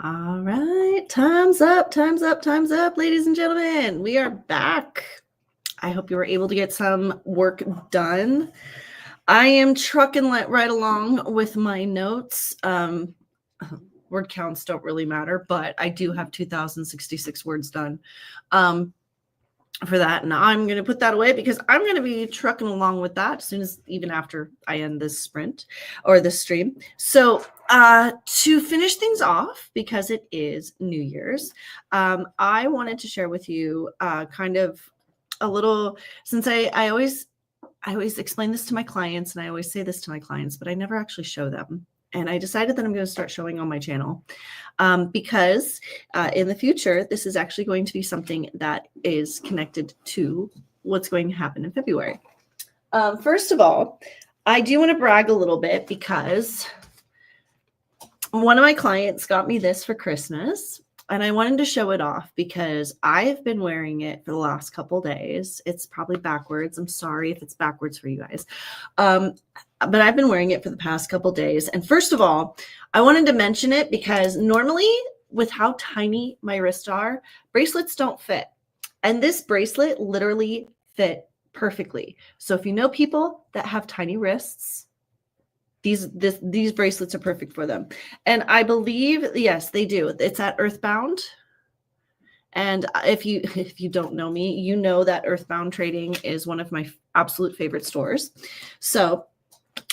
S1: All right, time's up, time's up, time's up, ladies and gentlemen. We are back. I hope you were able to get some work done. I am trucking right along with my notes. Word counts don't really matter, but I do have 2,066 words done for that. And I'm going to put that away because I'm going to be trucking along with that as soon as, even after I end this sprint or this stream. So to finish things off, because it is New Year's, I wanted to share with you kind of a little, since I always explain this to my clients, and I always say this to my clients, but I never actually show them. And I decided that I'm going to start showing on my channel because in the future, this is actually going to be something that is connected to what's going to happen in February. First of all, I do want to brag a little bit because one of my clients got me this for Christmas. And I wanted to show it off because I've been wearing it for the last couple days. It's probably backwards. I'm sorry if it's backwards for you guys. But I've been wearing it for the past couple days. And first of all, I wanted to mention it because normally with how tiny my wrists are, bracelets don't fit. And this bracelet literally fit perfectly. So if you know people that have tiny wrists, these bracelets are perfect for them. And I believe, yes, they do. It's at Earthbound. And if you don't know me, you know that Earthbound Trading is one of my absolute favorite stores. So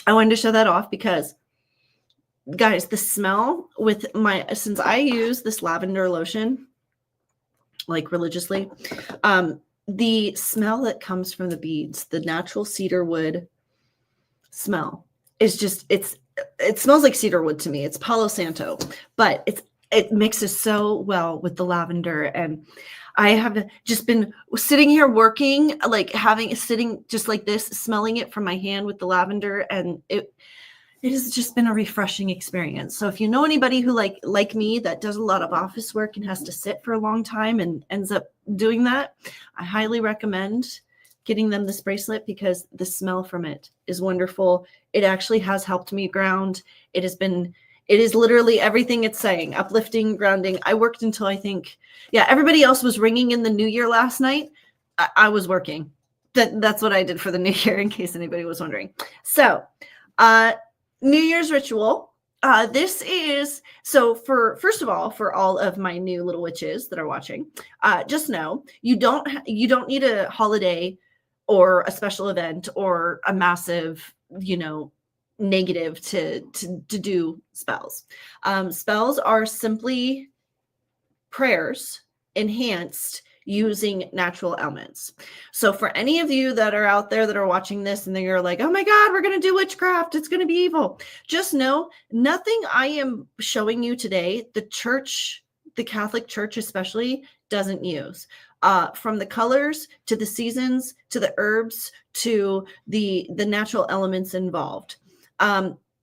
S1: I wanted to show that off because, guys, the smell with since I use this lavender lotion, like religiously, the smell that comes from the beads, the natural cedar wood smell, is just, it smells like cedar wood to me. It's Palo Santo, but it mixes so well with the lavender. And I have just been sitting here working, like sitting just like this, smelling it from my hand with the lavender. And it has just been a refreshing experience. So if you know anybody who like me that does a lot of office work and has to sit for a long time and ends up doing that, I highly recommend getting them this bracelet because the smell from it is wonderful. It actually has helped me ground. It is literally everything it's saying, uplifting, grounding. I worked until everybody else was ringing in the new year last night. I was working. That's what I did for the new year, in case anybody was wondering. So New Year's ritual. This is, so first of all, for all of my new little witches that are watching, just know you don't need a holiday or a special event or a massive, negative to do spells. Spells are simply prayers enhanced using natural elements. So for any of you that are out there that are watching this and then you're like, oh my God, we're going to do witchcraft, it's going to be evil. Just know nothing I am showing you today, the church, the Catholic Church especially, doesn't use. From the colors to the seasons to the herbs to the natural elements involved.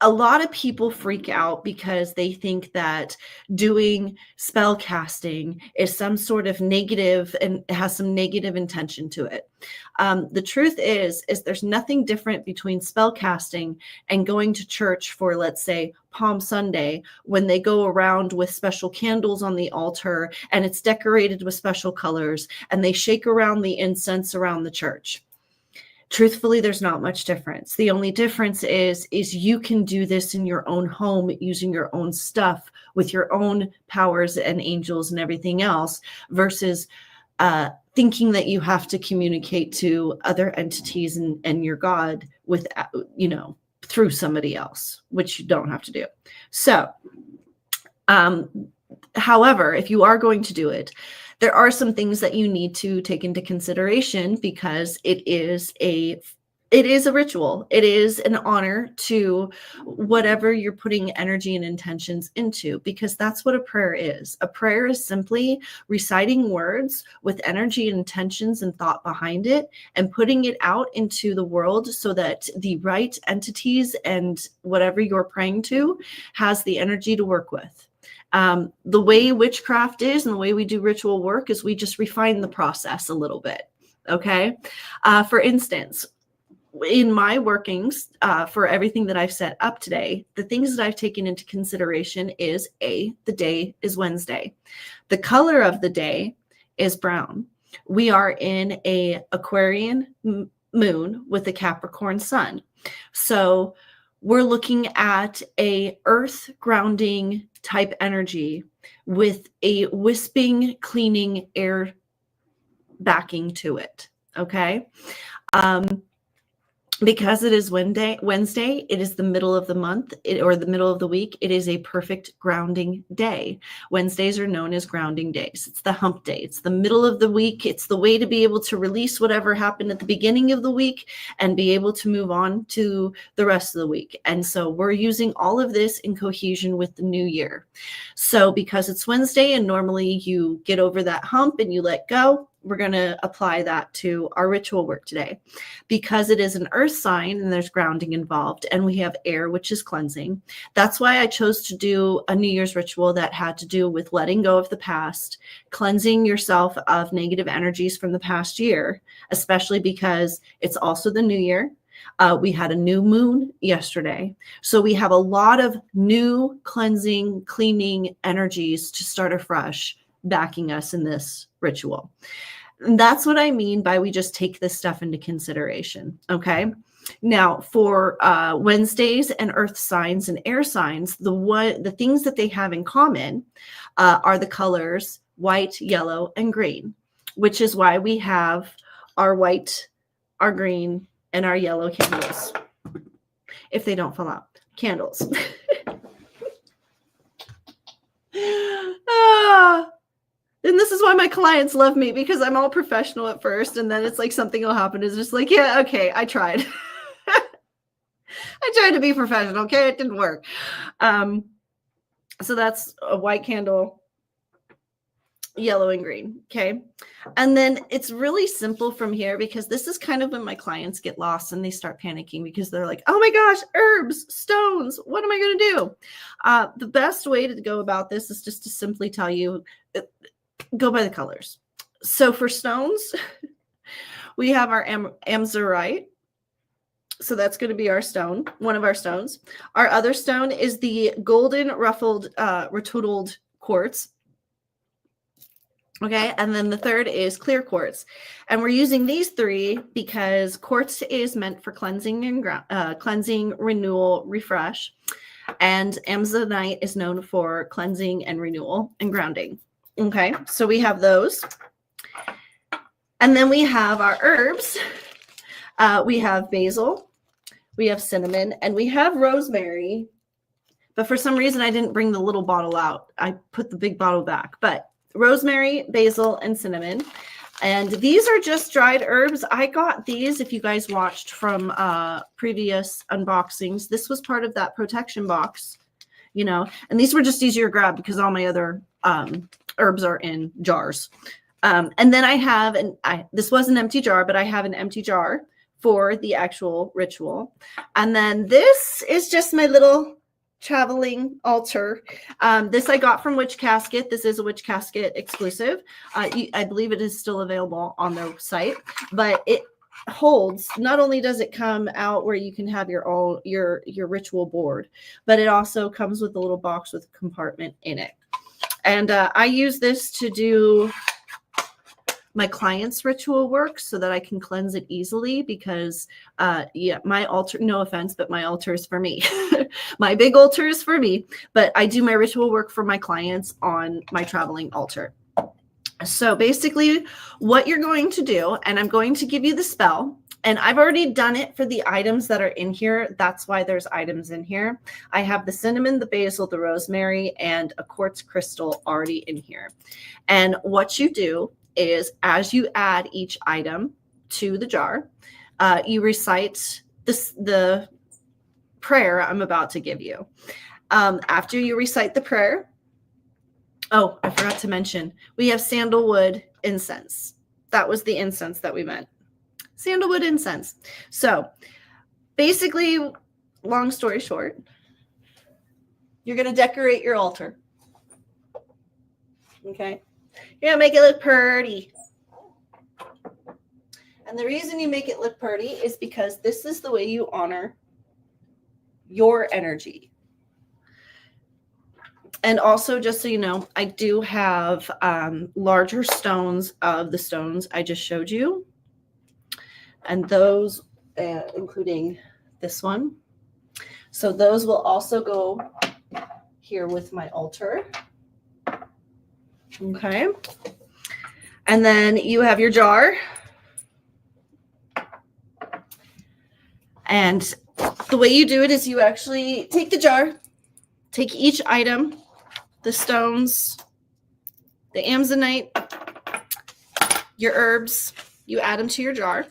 S1: A lot of people freak out because they think that doing spell casting is some sort of negative and has some negative intention to it. The truth is there's nothing different between spell casting and going to church for, let's say, Palm Sunday, when they go around with special candles on the altar and it's decorated with special colors and they shake around the incense around the church. Truthfully, there's not much difference. The only difference is you can do this in your own home using your own stuff with your own powers and angels and everything else versus thinking that you have to communicate to other entities and your God with, through somebody else, which you don't have to do. So, however, if you are going to do it, there are some things that you need to take into consideration because it is a ritual. It is an honor to whatever you're putting energy and intentions into, because that's what a prayer is. A prayer is simply reciting words with energy and intentions and thought behind it and putting it out into the world so that the right entities and whatever you're praying to has the energy to work with. The way witchcraft is and the way we do ritual work is we just refine the process a little bit. Okay. For instance, in my workings for everything that I've set up today, the things that I've taken into consideration is the day is Wednesday. The color of the day is brown. We are in a Aquarian moon with a Capricorn sun. So we're looking at a earth grounding type energy with a wisping, cleaning air backing to it. Okay. Because it is Wednesday, it is the middle of the month or the middle of the week. It is a perfect grounding day. Wednesdays are known as grounding days. It's the hump day. It's the middle of the week. It's the way to be able to release whatever happened at the beginning of the week and be able to move on to the rest of the week. And so we're using all of this in cohesion with the new year. So because it's Wednesday and normally you get over that hump and you let go, we're going to apply that to our ritual work today. Because it is an earth sign and there's grounding involved and we have air, which is cleansing. That's why I chose to do a New Year's ritual that had to do with letting go of the past, cleansing yourself of negative energies from the past year, especially because it's also the new year. We had a new moon yesterday. So we have a lot of new cleansing, cleaning energies to start afresh, backing us in this ritual. And that's what I mean by we just take this stuff into consideration. Okay. Now for Wednesdays and earth signs and air signs, the things that they have in common are the colors white, yellow, and green, which is why we have our white, our green, and our yellow candles. If they don't fall out, candles. And this is why my clients love me, because I'm all professional at first. And then it's like something will happen. It's just like, yeah, okay, I tried. I tried to be professional. Okay, it didn't work. So that's a white candle, yellow and green. Okay. And then it's really simple from here, because this is kind of when my clients get lost and they start panicking because they're like, oh my gosh, herbs, stones, what am I going to do? The best way to go about this is just to simply tell you, go by the colors. So for stones, we have our amzurite. So that's going to be our stone, one of our stones. Our other stone is the golden ruffled, rotuded quartz. Okay. And then the third is clear quartz. And we're using these three because quartz is meant for cleansing and cleansing, renewal, refresh. And amzonite is known for cleansing and renewal and grounding. Okay, so we have those. And then we have our herbs. We have basil, we have cinnamon, and we have rosemary. But for some reason, I didn't bring the little bottle out. I put the big bottle back. But rosemary, basil, and cinnamon. And these are just dried herbs. I got these, if you guys watched from previous unboxings. This was part of that protection box, you know. And these were just easier to grab because all my other herbs are in jars. And then I have, this was an empty jar, but I have an empty jar for the actual ritual. And then this is just my little traveling altar. This I got from WitchCasket. This is a WitchCasket exclusive. I believe it is still available on their site, but it holds, not only does it come out where you can have your ritual board, but it also comes with a little box with a compartment in it. And I use this to do my clients' ritual work so that I can cleanse it easily because, yeah, my altar, no offense, but my altar is for me. My big altar is for me, but I do my ritual work for my clients on my traveling altar. So basically what you're going to do, and I'm going to give you the spell, and I've already done it for the items that are in here. That's why there's items in here. I have the cinnamon, the basil, the rosemary, and a quartz crystal already in here. And what you do is as you add each item to the jar, you recite the prayer I'm about to give you. After you recite the prayer, oh, I forgot to mention, we have sandalwood incense. That was the incense that we meant. Sandalwood incense. So basically, long story short, you're going to decorate your altar. Okay. You're going to make it look pretty. And the reason you make it look pretty is because this is the way you honor your energy. And also, just so you know, I do have larger stones of the stones I just showed you. And those, including this one. So those will also go here with my altar. Okay. And then you have your jar. And the way you do it is you actually take the jar, take each item, the stones, the amazonite, your herbs, you add them to your jar.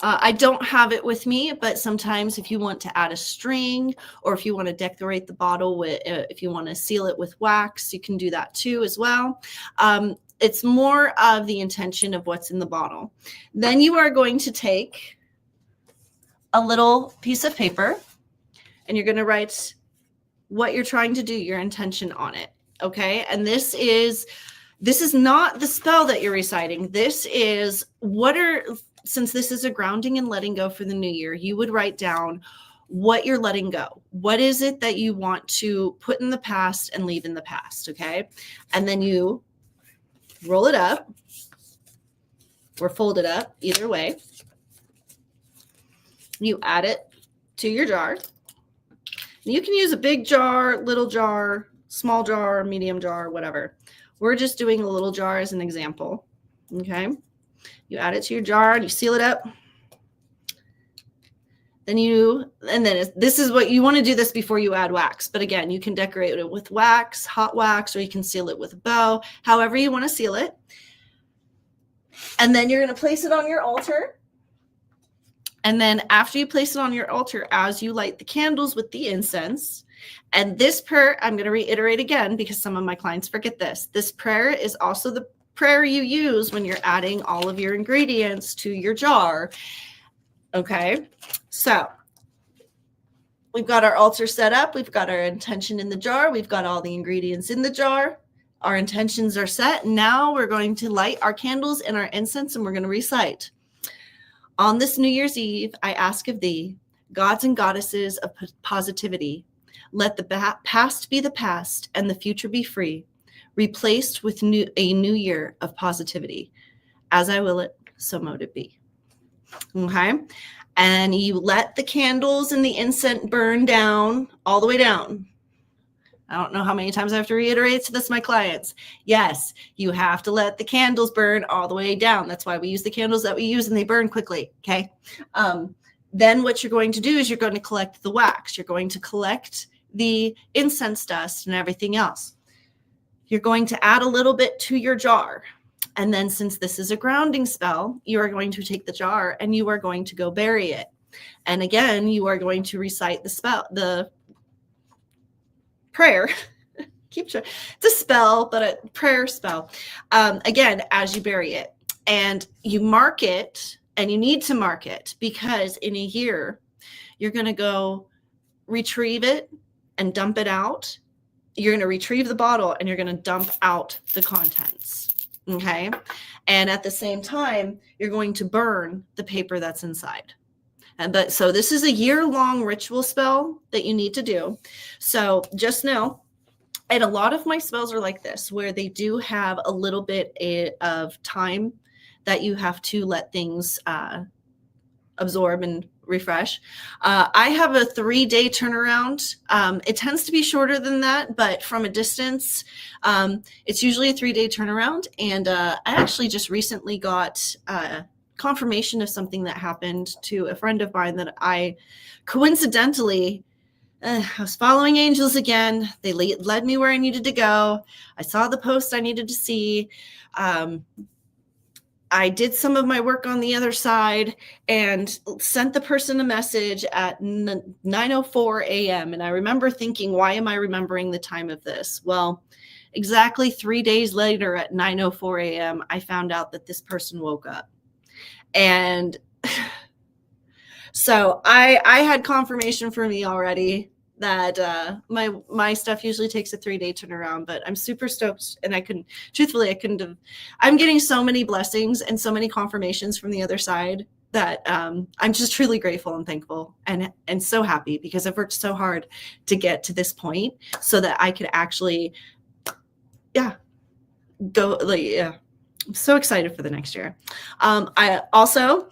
S1: I don't have it with me, but sometimes if you want to add a string or if you want to decorate the bottle with, if you want to seal it with wax, you can do that too as well. It's more of the intention of what's in the bottle. Then you are going to take a little piece of paper and you're going to write what you're trying to do, your intention on it. Okay. And this is not the spell that you're reciting. This is since this is a grounding and letting go for the new year, you would write down what you're letting go. What is it that you want to put in the past and leave in the past? Okay. And then you roll it up or fold it up, either way. You add it to your jar. You can use a big jar, little jar, small jar, medium jar, whatever. We're just doing a little jar as an example. Okay. You add it to your jar and you seal it up. This is what you want to do this before you add wax. But again, you can decorate it with wax, hot wax, or you can seal it with a bow, however you want to seal it. And then you're going to place it on your altar. And then after you place it on your altar, as you light the candles with the incense, and this prayer, I'm going to reiterate again because some of my clients forget this. This prayer is also the prayer you use when you're adding all of your ingredients to your jar. Okay, so we've got our altar set up. We've got our intention in the jar. We've got all the ingredients in the jar. Our intentions are set. Now we're going to light our candles and our incense, and we're going to recite. On this New Year's Eve, I ask of thee, gods and goddesses of positivity, let the past be the past and the future be free, replaced with a new year of positivity. As I will it, so mote it be. Okay. And you let the candles and the incense burn down all the way down. I don't know how many times I have to reiterate to this, my clients. Yes, you have to let the candles burn all the way down. That's why we use the candles that we use and they burn quickly. Okay. Then what you're going to do is you're going to collect the wax. You're going to collect the incense dust and everything else. You're going to add a little bit to your jar. And then since this is a grounding spell, you are going to take the jar and you are going to go bury it. And again, you are going to recite the prayer. It's a spell, but a prayer spell. Again, as you bury it. And you mark it, and you need to mark it because in a year, you're going to go retrieve it and dump it out. You're going to retrieve the bottle and you're going to dump out the contents. Okay. And at the same time, you're going to burn the paper that's inside. So this is a year-long ritual spell that you need to do. So just know, and a lot of my spells are like this, where they do have a little bit of time that you have to let things absorb and refresh. I have a 3-day turnaround. It tends to be shorter than that, but from a distance, it's usually a 3-day turnaround. And I actually just recently got confirmation of something that happened to a friend of mine that I coincidentally, I was following angels again. They led me where I needed to go. I saw the post I needed to see. I did some of my work on the other side and sent the person a message at 9:04 a.m. And I remember thinking, why am I remembering the time of this? Well, exactly 3 days later at 9:04 a.m., I found out that this person woke up. And so I had confirmation for me already that my stuff usually takes a 3-day turnaround, but I'm super stoked, and I couldn't have. I'm getting so many blessings and so many confirmations from the other side that I'm just truly grateful and thankful and so happy, because I've worked so hard to get to this point so that I could actually, go I'm so excited for the next year. I also,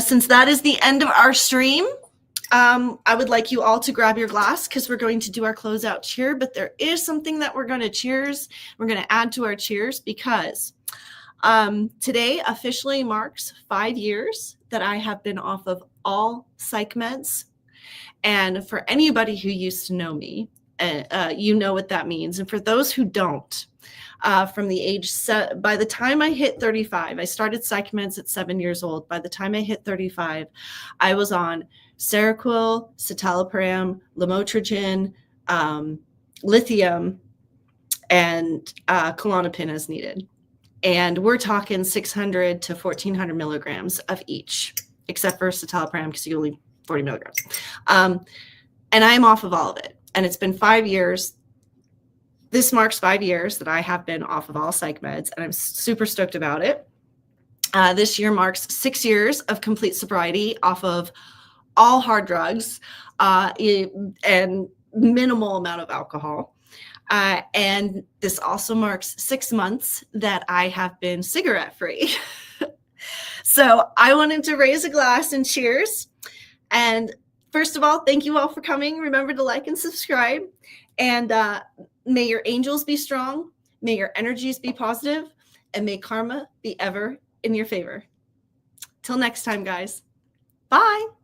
S1: since that is the end of our stream, I would like you all to grab your glass, because we're going to do our closeout cheer, but there is something that we're going to add to our cheers, because today officially marks 5 years that I have been off of all psych meds. And for anybody who used to know me, you know what that means. And for those who don't, from the age by the time I hit 35, I started psych meds at 7 years old. By the time I hit 35, I was on Seroquel, citalopram, lamotrigine, lithium, and Klonopin as needed. And we're talking 600 to 1,400 milligrams of each, except for citalopram, because you only 40 milligrams. And I'm off of all of it. And it's been 5 years. This marks 5 years that I have been off of all psych meds, and I'm super stoked about it. This year marks 6 years of complete sobriety off of all hard drugs and minimal amount of alcohol. And this also marks 6 months that I have been cigarette free. So I wanted to raise a glass and cheers. And first of all, thank you all for coming. Remember to like and subscribe. And may your angels be strong. May your energies be positive. And may karma be ever in your favor. Till next time, guys. Bye.